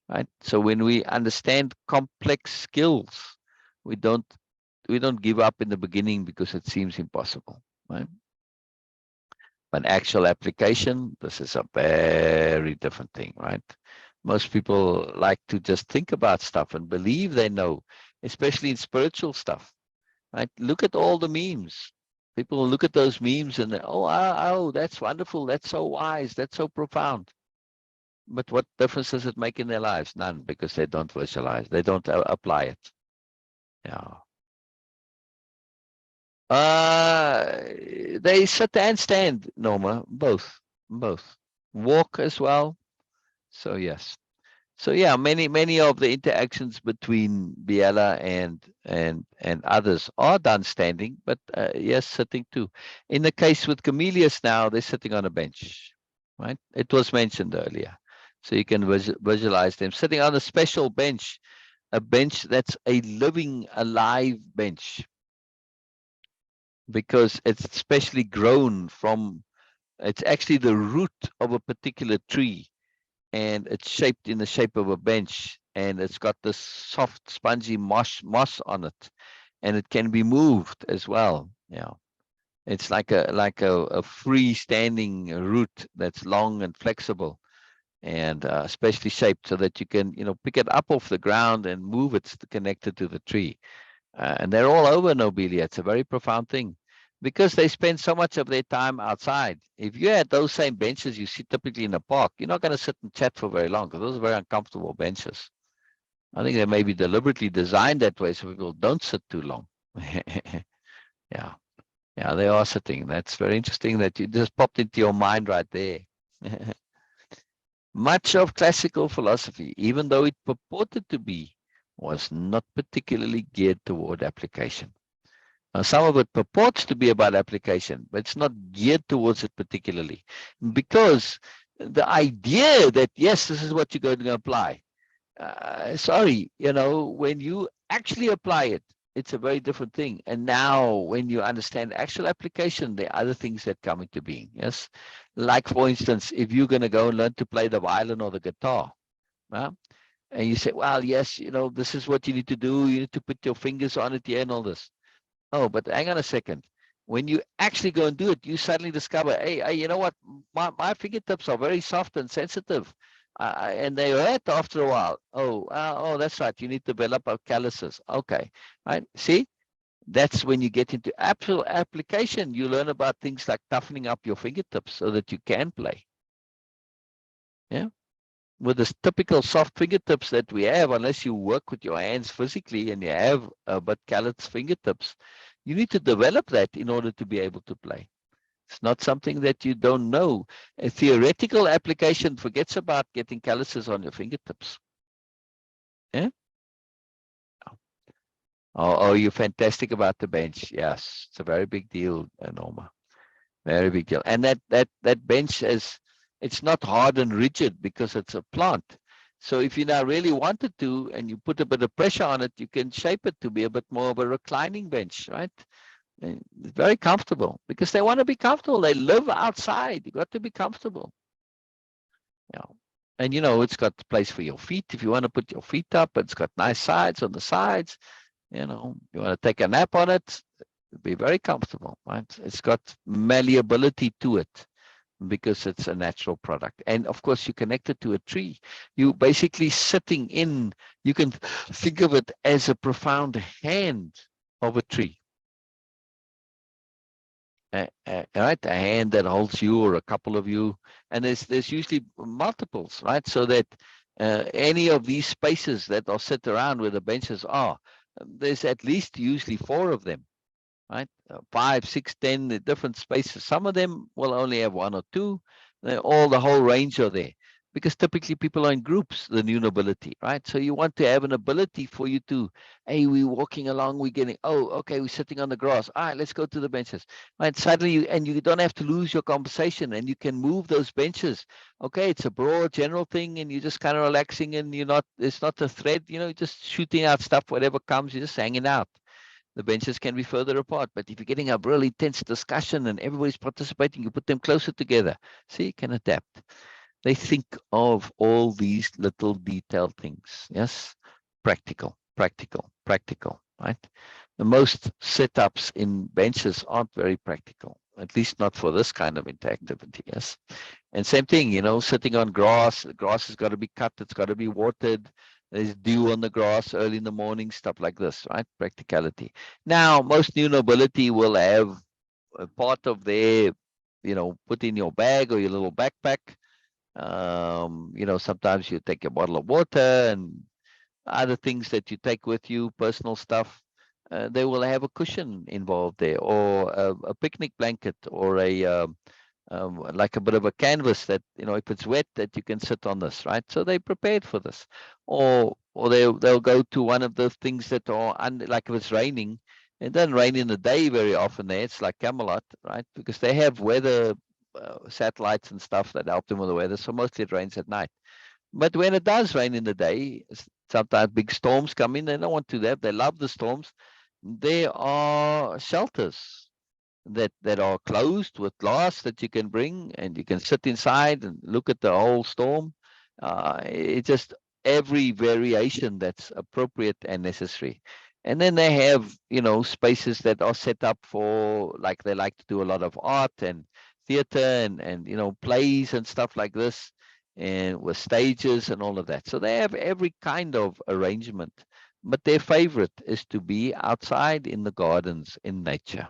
Right. So when we understand complex skills, we don't give up in the beginning because it seems impossible. Right. But actual application, this is a very different thing, right? Most people like to just think about stuff and believe they know, especially in spiritual stuff, right? Look at all the memes. People look at those memes and oh, that's wonderful. That's so wise. That's so profound. But what difference does it make in their lives? None, because they don't visualize. They don't apply it. Yeah. They sit and stand, Norma, both. Walk as well. So yes. So yeah, many of the interactions between Biella and others are done standing, but yes, sitting too. In the case with Comelius now, they're sitting on a bench, right? It was mentioned earlier. So you can visualize them sitting on a special bench, a bench that's a living, alive bench, because it's specially grown from, it's actually the root of a particular tree, and it's shaped in the shape of a bench, and it's got this soft, spongy moss on it, and it can be moved as well. Yeah, it's like a freestanding root that's long and flexible, and especially shaped so that you can, pick it up off the ground and move it connected to the tree. And they're all over Nobelia. It's a very profound thing because they spend so much of their time outside. If you had those same benches you see typically in a park, you're not going to sit and chat for very long because those are very uncomfortable benches. I think they may be deliberately designed that way so people don't sit too long. Yeah. Yeah, they are sitting. That's very interesting that you just popped into your mind right there. Much of classical philosophy, even though it purported to be, was not particularly geared toward application. Now, some of it purports to be about application, but it's not geared towards it particularly. Because the idea that, yes, this is what you're going to apply, sorry, when you actually apply it, it's a very different thing. And now when you understand actual application, there are other things that come into being. Yes. Like, for instance, if you're going to go and learn to play the violin or the guitar, and you say, well, yes, this is what you need to do. You need to put your fingers on it here and all this. Oh, but hang on a second. When you actually go and do it, you suddenly discover, hey, you know what? My fingertips are very soft and sensitive. And they hurt after a while. Oh, that's right. You need to develop our calluses. Okay, right. See, that's when you get into actual application. You learn about things like toughening up your fingertips so that you can play. Yeah, with the typical soft fingertips that we have, unless you work with your hands physically and you have but callous fingertips, you need to develop that in order to be able to play. It's not something that you don't know. A theoretical application forgets about getting calluses on your fingertips. Yeah. Oh, you're fantastic about the bench. Yes, it's a very big deal, Norma. Very big deal. And that bench it's not hard and rigid because it's a plant. So if you now really wanted to, and you put a bit of pressure on it, you can shape it to be a bit more of a reclining bench, right? And it's very comfortable because they want to be comfortable. They live outside. You got to be comfortable. Yeah. And it's got place for your feet if you want to put your feet up. It's got nice sides on the sides. You want to take a nap on it, it'll be very comfortable, right? It's got malleability to it because it's a natural product. And of course, you connect it to a tree. You basically sitting in, you can think of it as a profound hand of a tree. Right, a hand that holds you or a couple of you, and there's usually multiples, right? So that any of these spaces that are set around where the benches are, there's at least usually 4 of them, right? 5, 6, 10 different spaces. Some of them will only have 1 or 2. The whole range are there because typically people are in groups, the new nobility, right? So you want to have an ability for you to, hey, we're walking along, we're getting, okay, we're sitting on the grass. All right, let's go to the benches. Right, suddenly you don't have to lose your conversation and you can move those benches. Okay, it's a broad general thing and you're just kind of relaxing and it's not a thread, just shooting out stuff, whatever comes, you're just hanging out. The benches can be further apart, but if you're getting a really tense discussion and everybody's participating, you put them closer together. See, you can adapt. They think of all these little detailed things. Yes, practical, right? The most setups in benches aren't very practical, at least not for this kind of interactivity. Yes, and same thing, sitting on grass. The grass has got to be cut. It's got to be watered. There's dew on the grass early in the morning, stuff like this, right? Practicality. Now, most new nobility will have a part of their, put in your bag or your little backpack. Sometimes you take a bottle of water and other things that you take with you, personal stuff. They will have a cushion involved there, or a picnic blanket, or like a bit of a canvas that, if it's wet, that you can sit on this, right? So they prepared for this, or they'll go to one of the things that are like if it's raining. It doesn't rain in the day very often there. It's like Camelot, right? Because they have weather satellites and stuff that help them with the weather. So mostly it rains at night. But when it does rain in the day, sometimes big storms come in. They don't want to that. They love the storms. There are shelters that are closed with glass that you can bring, and you can sit inside and look at the whole storm. It's just every variation that's appropriate and necessary. And then they have, spaces that are set up for, like, they like to do a lot of art and theater and plays and stuff like this. and with stages and all of that. So they have every kind of arrangement, but their favorite is to be outside in the gardens in nature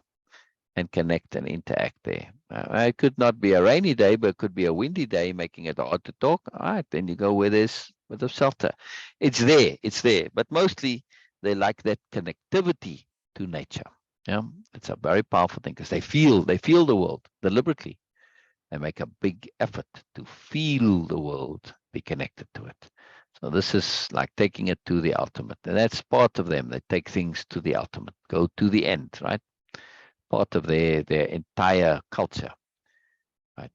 and connect and interact there. It could not be a rainy day, but it could be a windy day, making it hard to talk. All right, then you go where there's with a shelter. It's there, but mostly they like that connectivity to nature. Yeah, it's a very powerful thing because they feel the world deliberately. They make a big effort to feel the world, be connected to it. So this is like taking it to the ultimate, and that's part of them. They take things to the ultimate, go to the end, right? Part of their entire culture, right?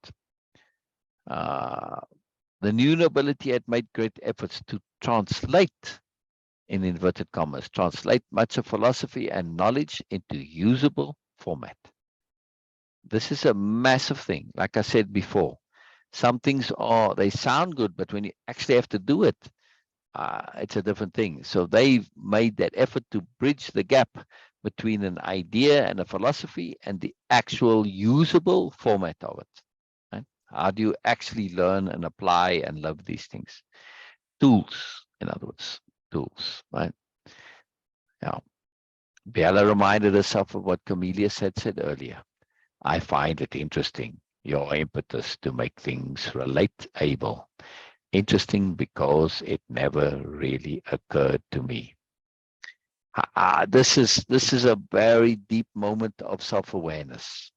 The new nobility had made great efforts to translate, in inverted commas, translate much of philosophy and knowledge into usable format. This is a massive thing. Like I said before, some things they sound good, but when you actually have to do it, it's a different thing. So they've made that effort to bridge the gap between an idea and a philosophy and the actual usable format of it. Right? How do you actually learn and apply and love these things? Tools, in other words, tools, right? Now, Biella reminded herself of what Comelius had said earlier. I find it interesting, your impetus to make things relatable. Interesting because it never really occurred to me. This is a very deep moment of self-awareness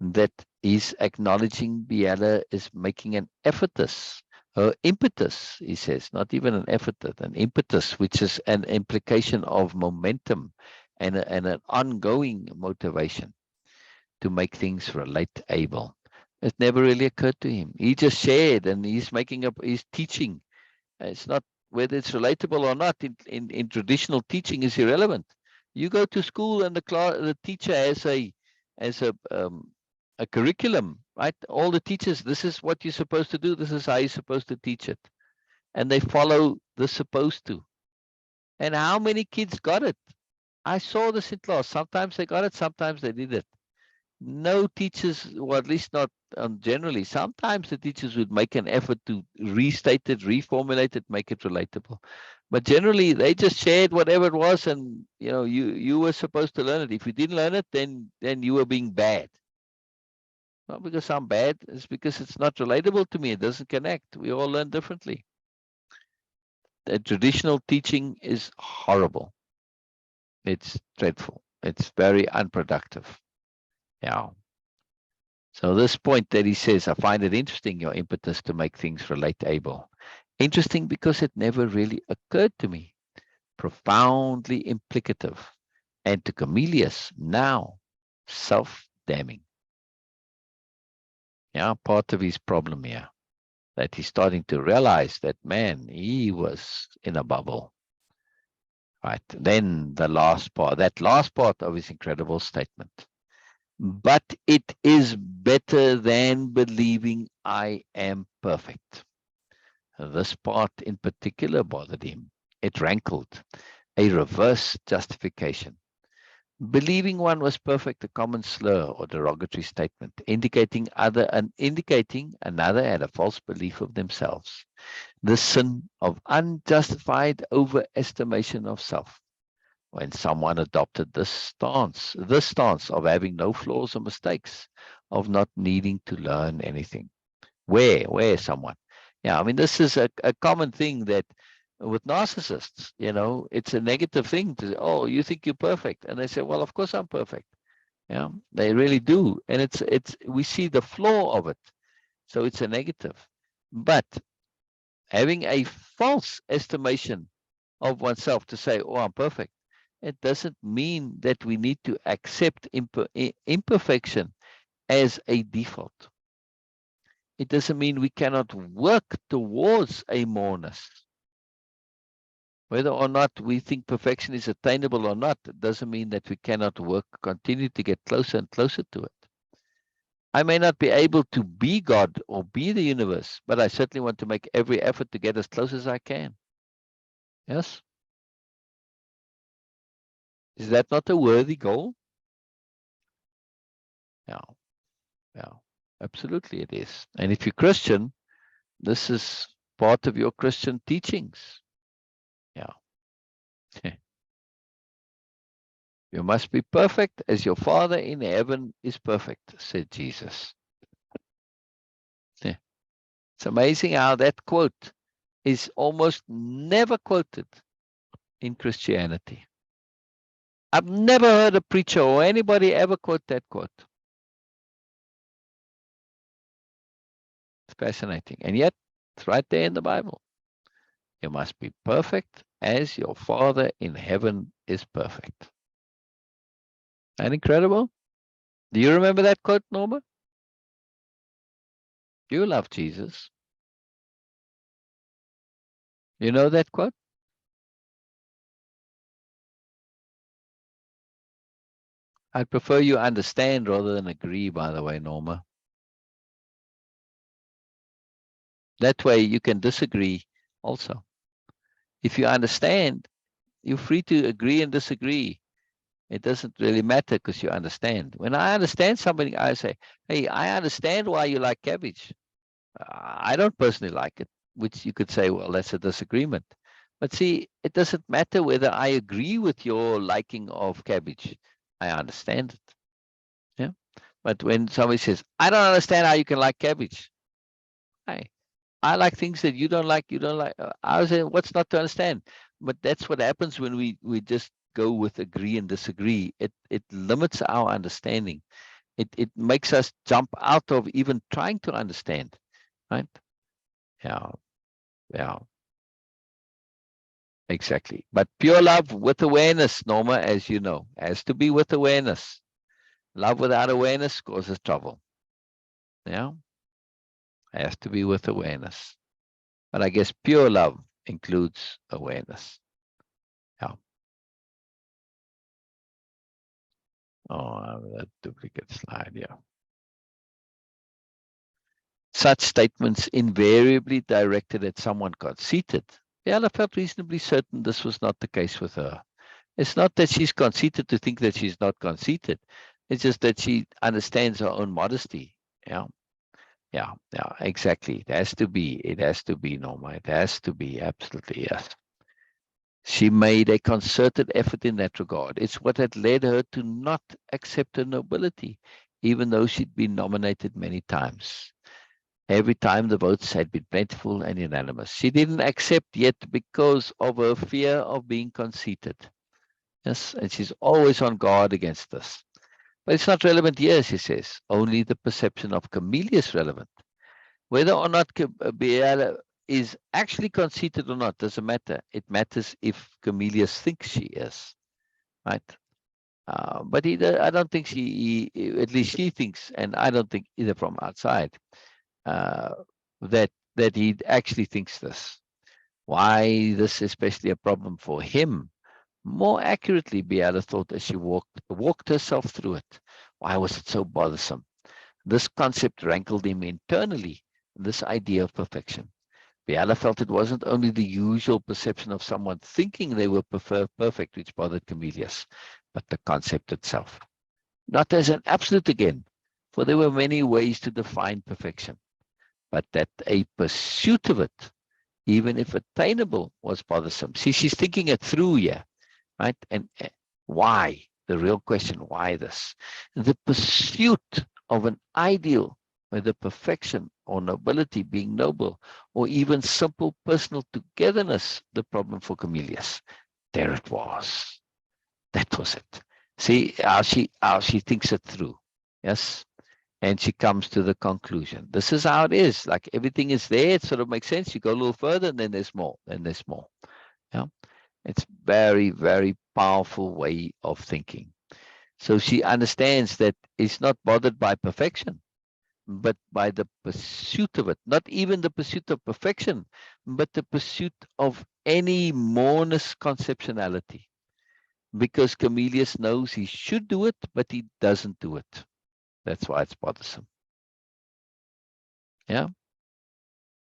that is acknowledging Biella is making an effortless, her impetus, he says, not even an effort, an impetus, which is an implication of momentum and an ongoing motivation to make things relatable. It never really occurred to him. He just shared, and he's teaching. It's not whether it's relatable or not in traditional teaching is irrelevant. You go to school and the teacher has a curriculum, right? All the teachers, this is what you're supposed to do. This is how you're supposed to teach it. And they follow the supposed to. And how many kids got it? I saw this in class. Sometimes they got it, sometimes they did it. No teachers, or at least not generally, sometimes the teachers would make an effort to restate it, reformulate it, make it relatable. But generally, they just shared whatever it was, and you were supposed to learn it. If you didn't learn it, then you were being bad. Not because I'm bad, it's because it's not relatable to me. It doesn't connect. We all learn differently. The traditional teaching is horrible. It's dreadful. It's very unproductive. Yeah. So this point that he says, I find it interesting, your impetus to make things relatable. Interesting because it never really occurred to me. Profoundly implicative. And to Comelius, now, self-damning. Yeah, part of his problem here. That he's starting to realize that, man, he was in a bubble. Right. Then the last part, that last part of his incredible statement. But it is better than believing I am perfect. This part in particular bothered him. It rankled. A reverse justification. Believing one was perfect, a common slur or derogatory statement, indicating another had a false belief of themselves. The sin of unjustified overestimation of self. When someone adopted this stance of having no flaws or mistakes, of not needing to learn anything. Where someone? Yeah, I mean, this is a common thing that with narcissists, it's a negative thing to say, oh, you think you're perfect. And they say, well, of course I'm perfect. Yeah, they really do. And we see the flaw of it. So it's a negative. But having a false estimation of oneself to say, oh, I'm perfect, it doesn't mean that we need to accept imperfection as a default. It doesn't mean we cannot work towards a moreness. Whether or not we think perfection is attainable or not, it doesn't mean that we cannot continue to get closer and closer to it. I may not be able to be God or be the universe, but I certainly want to make every effort to get as close as I can. Yes? Is that not a worthy goal? Yeah, absolutely it is. And if you're Christian, This is part of your Christian teachings. Yeah. You must be perfect as your Father in heaven is perfect, said Jesus. Yeah. It's amazing how that quote is almost never quoted in Christianity. I've never heard a preacher or anybody ever quote that quote. It's fascinating. And yet, it's right there in the Bible. You must be perfect as your Father in heaven is perfect. Isn't that incredible? Do you remember that quote, Norma? You love Jesus. You know that quote? I'd prefer you understand rather than agree, by the way, Norma. That way you can disagree also. If you understand, you're free to agree and disagree. It doesn't really matter because you understand. When I understand somebody, I say, hey, I understand why you like cabbage. I don't personally like it, which you could say, well, that's a disagreement. But see, it doesn't matter whether I agree with your liking of cabbage. I understand it. Yeah. But when somebody says, I don't understand how you can like cabbage. I like things that you don't like. You don't like. I was saying, what's not to understand? But that's what happens when we just go with agree and disagree. It limits our understanding. It makes us jump out of even trying to understand. Right? Yeah. Yeah. Exactly. But pure love with awareness, Norma, as you know, has to be with awareness. Love without awareness causes trouble. Yeah. Has to be with awareness. But I guess pure love includes awareness. Yeah. Oh, that duplicate slide, yeah. Such statements invariably directed at someone conceited. Biella felt reasonably certain this was not the case with her. It's not that she's conceited to think that she's not conceited. It's just that she understands her own modesty. Yeah. Yeah, yeah, exactly. It has to be, Norma. It has to be, absolutely, yes. She made a concerted effort in that regard. It's what had led her to not accept her nobility, even though she'd been nominated many times. Every time the votes had been plentiful and unanimous. She didn't accept yet because of her fear of being conceited. Yes, and she's always on guard against this. But it's not relevant here, she says. Only the perception of Comelius relevant. Whether or not Biella is actually conceited or not doesn't matter. It matters if Comelius thinks she is, right? But I don't think at least she thinks, and I don't think either from outside, that he actually thinks this. Why this is especially a problem for him? More accurately, Biella thought as she walked herself through it. Why was it so bothersome? This concept rankled him internally, this idea of perfection. Biella felt it wasn't only the usual perception of someone thinking they were perfect which bothered Comelius, but the concept itself. Not as an absolute again, for there were many ways to define perfection, but that a pursuit of it, even if attainable, was bothersome. See, she's thinking it through here, right? And why? The real question, why this? The pursuit of an ideal, whether perfection or nobility, being noble, or even simple personal togetherness, the problem for Comelius. There it was. That was it. See how she thinks it through. Yes. And she comes to the conclusion. This is how it is. Like everything is there. It sort of makes sense. You go a little further, and then there's more. Then there's more. Yeah. It's very, very powerful way of thinking. So she understands that it's not bothered by perfection, but by the pursuit of it. Not even the pursuit of perfection, but the pursuit of any moreness conceptionality. Because Comelius knows he should do it, but he doesn't do it. That's why it's bothersome. Yeah.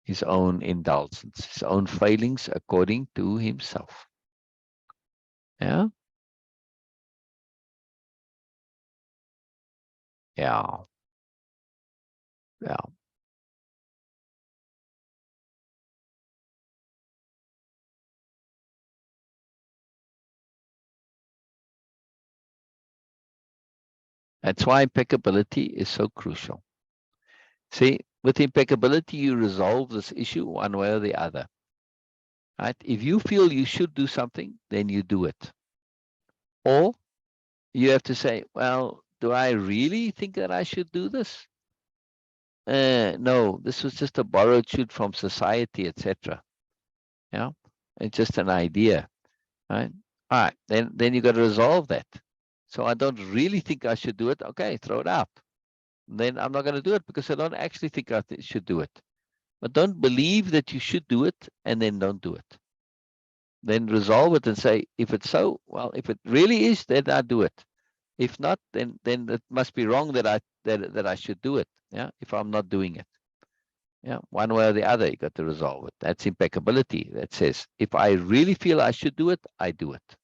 His own indulgence, his own failings according to himself. Yeah. Yeah. Yeah. That's why impeccability is so crucial. See, with impeccability, you resolve this issue one way or the other. Right? If you feel you should do something, then you do it. Or you have to say, well, do I really think that I should do this? No, this was just a borrowed shoot from society, etc. Yeah, it's just an idea, right? All right, then you got to resolve that. So I don't really think I should do it. Okay, throw it out. Then I'm not going to do it because I don't actually think I should do it. But don't believe that you should do it and then don't do it. Then resolve it and say, if it's so, well, if it really is, then I do it. If not, then it must be wrong that I should do it. Yeah, if I'm not doing it. Yeah, one way or the other, you got to resolve it. That's impeccability. That says, if I really feel I should do it, I do it.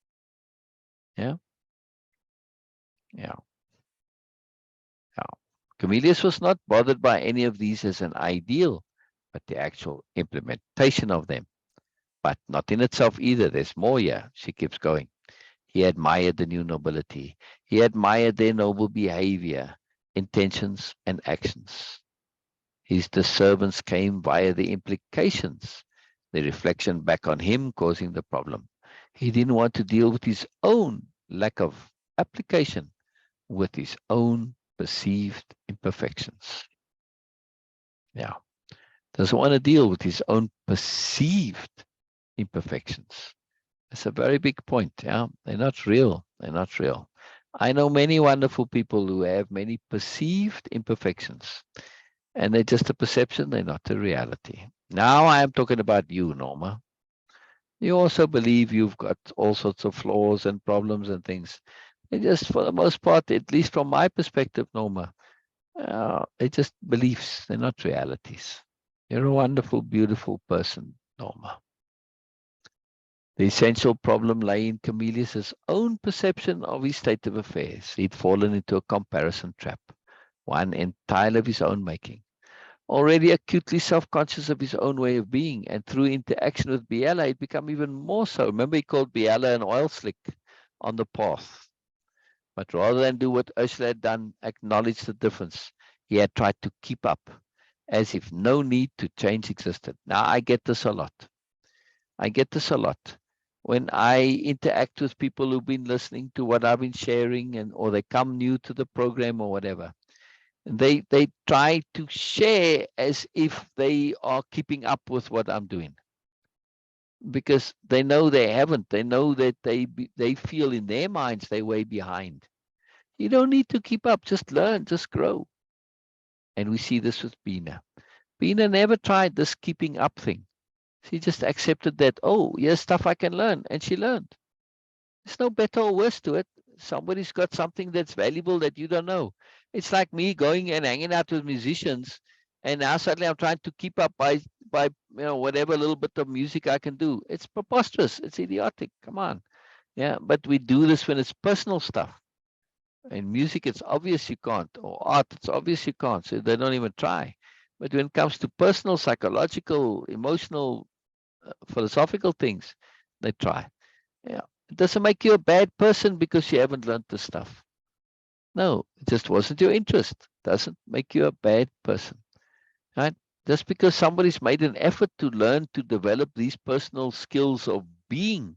Yeah. Yeah. Yeah. Comelius was not bothered by any of these as an ideal, but the actual implementation of them. But not in itself either. There's more here. She keeps going. He admired the new nobility. He admired their noble behavior, intentions, and actions. His disturbance came via the implications, the reflection back on him causing the problem. He didn't want to deal with his own lack of application, with his own perceived imperfections. Yeah. Doesn't want to deal with his own perceived imperfections. It's a very big point. Yeah. They're not real. They're not real. I know many wonderful people who have many perceived imperfections. And they're just a perception, they're not a reality. Now I am talking about you, Norma. You also believe you've got all sorts of flaws and problems and things. They just, for the most part, at least from my perspective, Norma, they're just beliefs. They're not realities. You're a wonderful, beautiful person, Norma. The essential problem lay in Comelius's own perception of his state of affairs. He'd fallen into a comparison trap, one entirely of his own making. Already acutely self-conscious of his own way of being, and through interaction with Biella, he'd become even more so. Remember, he called Biella an oil slick on the path. But rather than do what Ursula had done, acknowledge the difference, he had tried to keep up, as if no need to change existed. Now, I get this a lot. I get this a lot. When I interact with people who've been listening to what I've been sharing, or they come new to the program or whatever, they try to share as if they are keeping up with what I'm doing, because they know they haven't. They know that they feel in their minds they're way behind. You don't need to keep up. Just learn, just grow. And we see this with Bina. Bina never tried this keeping up thing. She just accepted that, oh, here's stuff I can learn, and she learned. There's no better or worse to it. Somebody's got something that's valuable that you don't know. It's like me going and hanging out with musicians, and now suddenly I'm trying to keep up by whatever little bit of music I can do. It's preposterous. It's idiotic. Come on. Yeah, but we do this when it's personal stuff. In music, it's obvious you can't, or art, it's obvious you can't, so they don't even try. But when it comes to personal, psychological, emotional, philosophical things, they try. Yeah. It doesn't make you a bad person because you haven't learned the stuff. No, it just wasn't your interest. It doesn't make you a bad person. Right? Just because somebody's made an effort to learn to develop these personal skills of being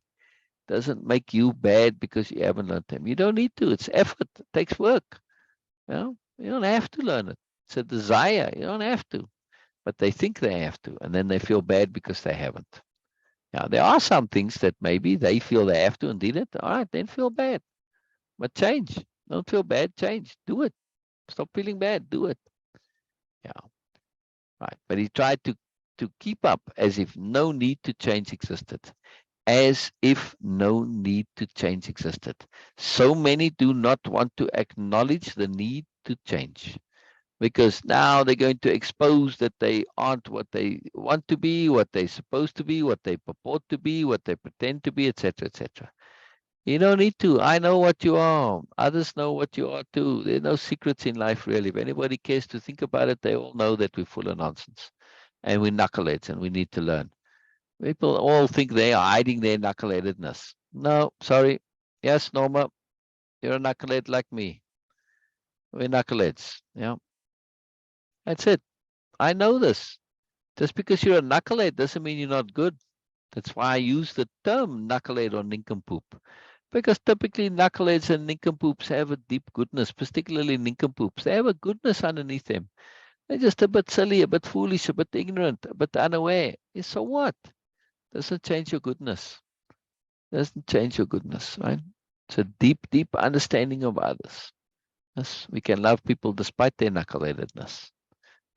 doesn't make you bad because you haven't learned them. You don't need to. It's effort. It takes work. You don't have to learn it. It's a desire. You don't have to. But they think they have to, and then they feel bad because they haven't. Now, there are some things that maybe they feel they have to and did it. All right, then feel bad. But change. Don't feel bad. Change. Do it. Stop feeling bad. Do it. Yeah. Right. But he tried to keep up as if no need to change existed. As if no need to change existed. So many do not want to acknowledge the need to change, because now they're going to expose that they aren't what they want to be, what they're supposed to be, what they purport to be, what they pretend to be, etc., etc. You don't need to. I know what you are. Others know what you are too. There are no secrets in life, really. If anybody cares to think about it, they all know that we're full of nonsense and we're knuckleheads and we need to learn. People all think they are hiding their knuckleheadedness. No, sorry. Yes, Norma, you're a knucklehead like me. We're knuckleheads. Yeah. That's it. I know this. Just because you're a knucklehead doesn't mean you're not good. That's why I use the term knucklehead or nincompoop. Because typically knuckleheads and nincompoops have a deep goodness, particularly nincompoops. They have a goodness underneath them. They're just a bit silly, a bit foolish, a bit ignorant, a bit unaware. So what? Doesn't change your goodness. Doesn't change your goodness, right? It's a deep, deep understanding of others. Yes, we can love people despite their knuckleheadedness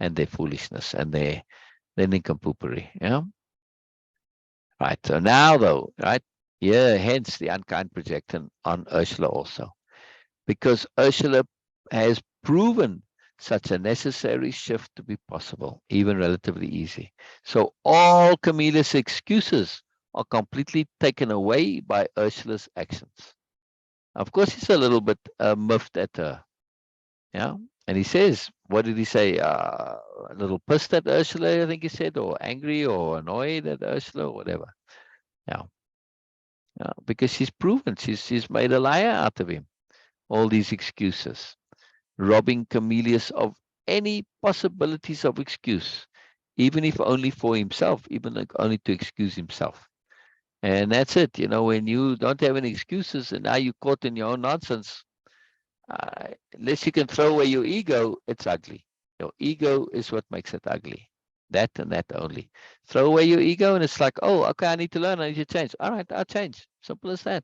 and their foolishness and their nincompoopery. Yeah. Right. So now, though, right? Yeah. Hence the unkind projection on Ursula also, because Ursula has proven such a necessary shift to be possible, even relatively easy. So all Comelius' excuses are completely taken away by Ursula's actions. Of course, he's a little bit miffed at her. Yeah. And he says, what did he say? A little pissed at Ursula, I think he said, or angry or annoyed at Ursula, or whatever. Yeah. Yeah. Because she's proven, she's made a liar out of him. All these excuses, robbing Comelius of any possibilities of excuse, even if only for himself, even like only to excuse himself. And that's it. You know, when you don't have any excuses and now you're caught in your own nonsense, unless you can throw away your ego, it's ugly. Your ego is what makes it ugly. That and that only. Throw away your ego and it's like, oh, okay, I need to learn, I need to change. All right, I'll change. Simple as that.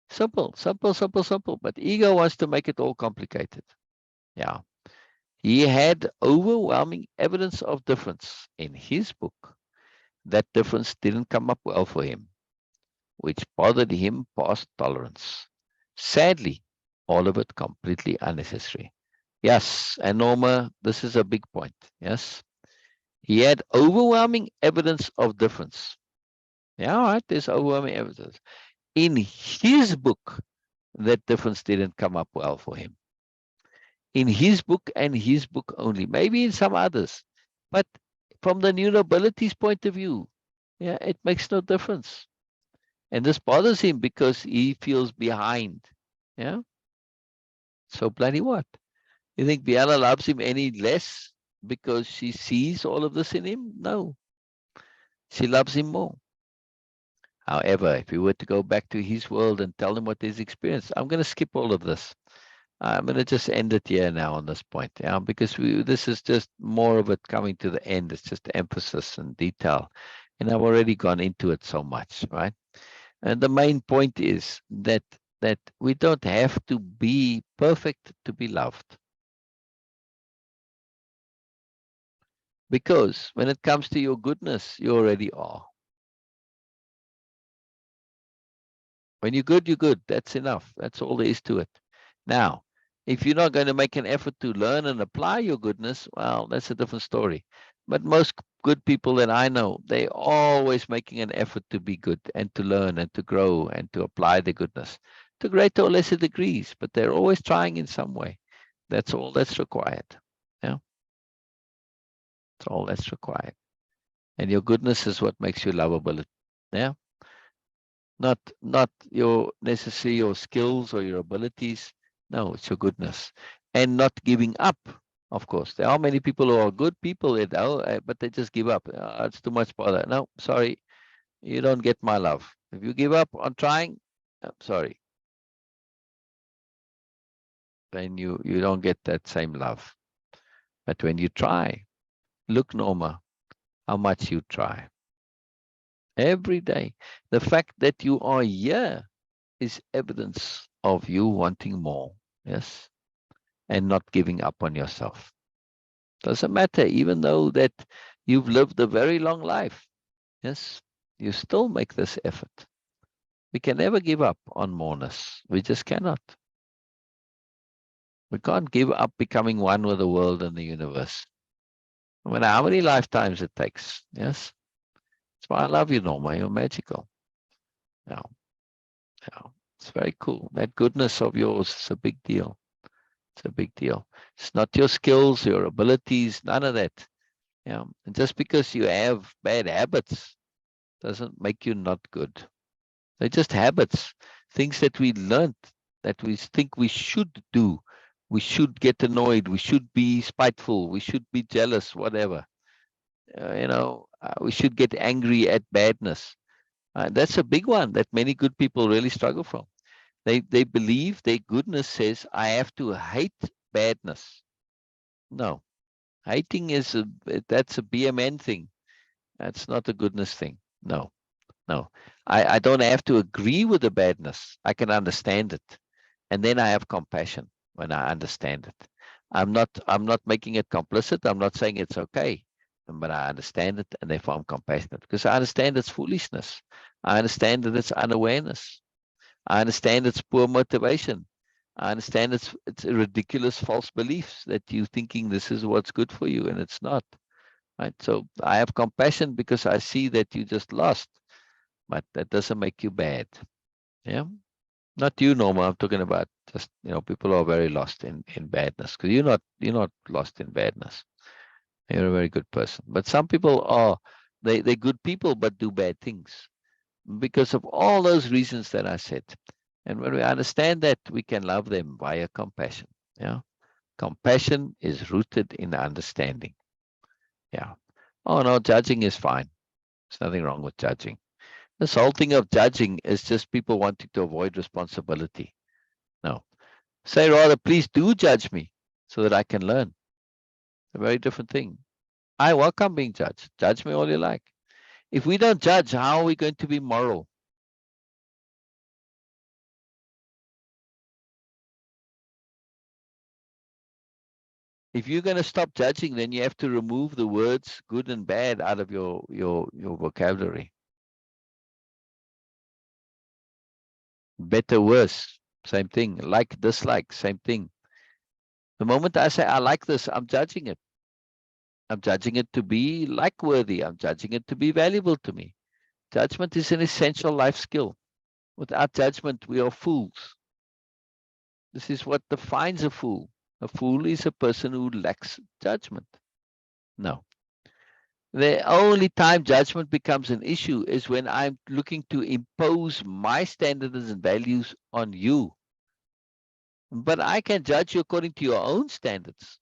Simple, simple, simple, simple. But ego wants to make it all complicated. Yeah. He had overwhelming evidence of difference in his book. That difference didn't come up well for him, which bothered him past tolerance. Sadly, all of it completely unnecessary. Yes, and Norma, this is a big point. Yes. He had overwhelming evidence of difference. Yeah, all right, there's overwhelming evidence. In his book, that difference didn't come up well for him. In his book and his book only, maybe in some others. But from the new nobility's point of view, yeah, it makes no difference. And this bothers him because he feels behind. Yeah. So bloody what? You think Biella loves him any less because she sees all of this in him? No. She loves him more. However, if we were to go back to his world and tell him what he's experienced, I'm going to skip all of this. I'm going to just end it here now on this point, yeah, because this is just more of it coming to the end. It's just emphasis and detail. And I've already gone into it so much, right? And the main point is that we don't have to be perfect to be loved. Because when it comes to your goodness, you already are. When you're good, you're good. That's enough. That's all there is to it. Now, if you're not going to make an effort to learn and apply your goodness, well, that's a different story. But most good people that I know, they're always making an effort to be good and to learn and to grow and to apply the goodness to greater or lesser degrees, but they're always trying in some way. That's all that's required. Yeah. That's all that's required. And your goodness is what makes you lovable. Yeah. Not your necessary your skills or your abilities. No, it's your goodness. And not giving up, of course. There are many people who are good people, but they just give up. It's too much bother. No, sorry, you don't get my love. If you give up on trying, sorry, then you don't get that same love. But when you try, look, Norma, how much you try. Every day. The fact that you are here is evidence of you wanting more. Yes. And not giving up on yourself. Doesn't matter, even though that you've lived a very long life. Yes. You still make this effort. We can never give up on moreness. We just cannot. We can't give up becoming one with the world and the universe. No matter how many lifetimes it takes. Yes. That's why I love you, Norma. You're magical. Yeah. Yeah. It's very cool. That goodness of yours is a big deal. It's a big deal. It's not your skills, your abilities, none of that. Yeah. And just because you have bad habits doesn't make you not good. They're just habits, things that we learned that we think we should do. We should get annoyed. We should be spiteful. We should be jealous, whatever. We should get angry at badness. That's a big one that many good people really struggle from. They believe their goodness says, I have to hate badness. No, hating that's a BMN thing. That's not a goodness thing. No. I don't have to agree with the badness. I can understand it. And then I have compassion when I understand it. I'm not making it complicit. I'm not saying it's okay. But I understand it, and therefore I'm compassionate. Because I understand it's foolishness. I understand that it's unawareness. I understand it's poor motivation. I understand it's ridiculous false beliefs that you're thinking this is what's good for you, and it's not. Right? So I have compassion because I see that you just lost. But that doesn't make you bad. Yeah. Not you, Norma. I'm talking about just, people who are very lost in badness. Because you're not lost in badness. You're a very good person. But some people are, they're good people, but do bad things because of all those reasons that I said. And when we understand that, we can love them via compassion. Yeah. Compassion is rooted in understanding. Yeah. Oh, no, judging is fine. There's nothing wrong with judging. This whole thing of judging is just people wanting to avoid responsibility. No. Say rather, please do judge me so that I can learn. A very different thing. I welcome being judged. Judge me all you like. If we don't judge, how are we going to be moral? If you're going to stop judging, then you have to remove the words good and bad out of your vocabulary. Better, worse, same thing. Like, dislike, same thing. The moment I say I like this, I'm judging it. I'm judging it to be like-worthy. I'm judging it to be valuable to me. Judgment is an essential life skill. Without judgment, we are fools. This is what defines a fool. A fool is a person who lacks judgment. No. The only time judgment becomes an issue is when I'm looking to impose my standards and values on you. But I can judge you according to your own standards.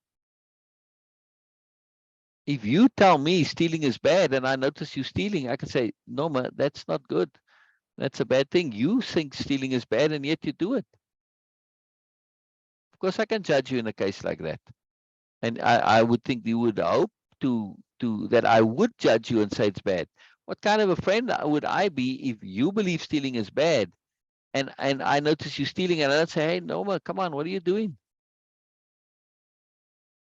If you tell me stealing is bad and I notice you stealing, I can say, Norma, that's not good. That's a bad thing. You think stealing is bad and yet you do it. Of course, I can judge you in a case like that. And I would think you would hope to that I would judge you and say it's bad. What kind of a friend would I be if you believe stealing is bad and I notice you stealing and I don't say, hey, Norma, come on, what are you doing?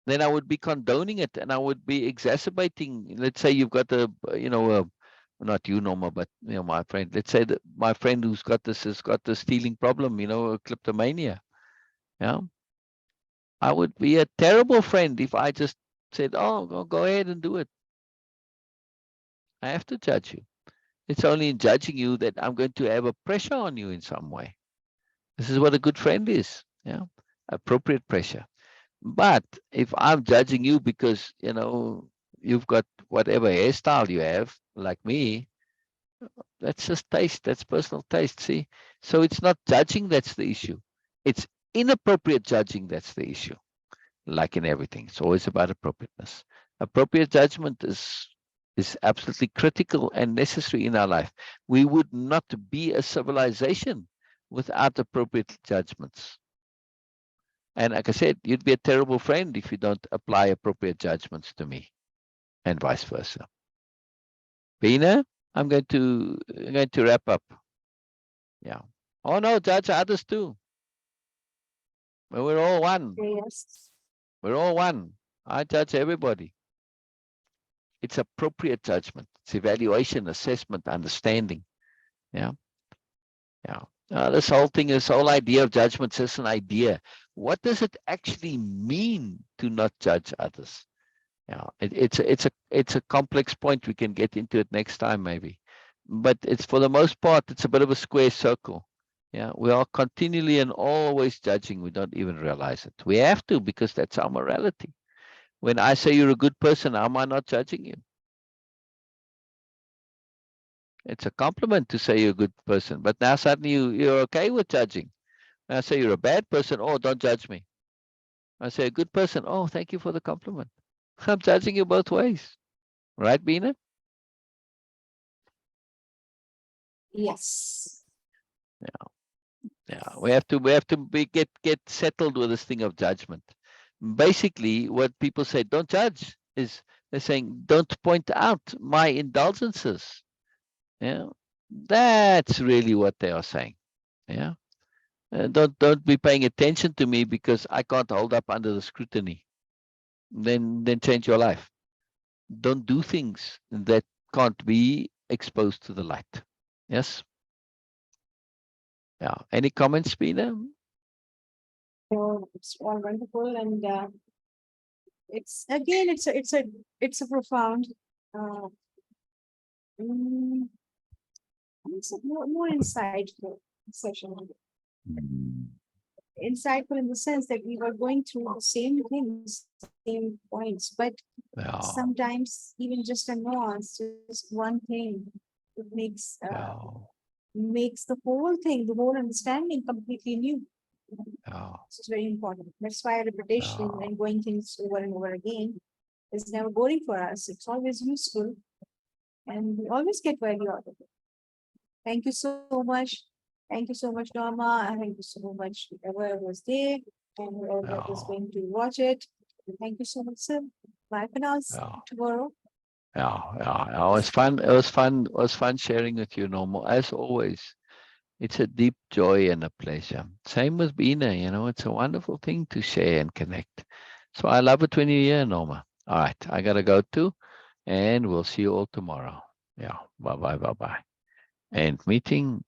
Then I would be condoning it and I would be exacerbating. Let's say you've got not you, Norma, but my friend. Let's say that my friend who's got this has got the stealing problem, a kleptomania. Yeah. I would be a terrible friend if I just said, oh, go ahead and do it. I have to judge you. It's only in judging you that I'm going to have a pressure on you in some way. This is what a good friend is. Yeah. Appropriate pressure. But if I'm judging you because, you've got whatever hairstyle you have, like me, that's just taste. That's personal taste. See? So it's not judging that's the issue. It's inappropriate judging that's the issue. Like in everything, it's always about appropriateness. Appropriate judgment is absolutely critical and necessary in our life. We would not be a civilization without appropriate judgments. And like I said, you'd be a terrible friend if you don't apply appropriate judgments to me, and vice versa. Bina, I'm going to wrap up. Yeah. Oh no, judge others too. Well, we're all one.
Yes.
We're all one. I judge everybody. It's appropriate judgment. It's evaluation, assessment, understanding. Yeah. Yeah. This whole thing, this whole idea of judgment is just an idea. What does it actually mean to not judge others? Yeah. It's a complex point. We can get into it next time maybe. But it's, for the most part, it's a bit of a square circle. Yeah. We are continually and always judging. We don't even realize it. We have to, because that's our morality. When I say you're a good person, am I not judging you? It's a compliment to say you're a good person, but now suddenly you're okay with judging. When I say you're a bad person, oh, don't judge me. I say a good person. Oh, thank you for the compliment. I'm judging you both ways. Right, Bina?
Yes.
Yeah, we have to get settled with this thing of judgment. Basically, what people say, don't judge, is they're saying, don't point out my indulgences. Yeah, that's really what they are saying. Yeah, don't be paying attention to me because I can't hold up under the scrutiny. Then change your life. Don't do things that can't be exposed to the light. Yes. Yeah. Any comments, Bina?
So it's all wonderful, and it's again, it's a profound. Uh, mm, it's a more insightful session. Insightful in the sense that we were going through the same things, same points, but
Yeah.
sometimes even just a nuance, just one thing, it
Yeah.
makes the whole thing, the whole understanding completely new.
Yeah.
This is very important. That's why repetition and going things over and over again is never boring for us. It's always useful, and we always get value out of it. Thank you so much. Thank you so much, Norma. And thank you so much, whoever was there and whoever was going to watch it. And thank you so much, sir. Bye for now. See you tomorrow.
Yeah. It was fun. It was fun sharing with you, Normal. As always, it's a deep joy and a pleasure. Same with Bina, it's a wonderful thing to share and connect. So I love it when you're here, Norma. All right, I gotta go too, and we'll see you all tomorrow. Yeah, bye. And meeting.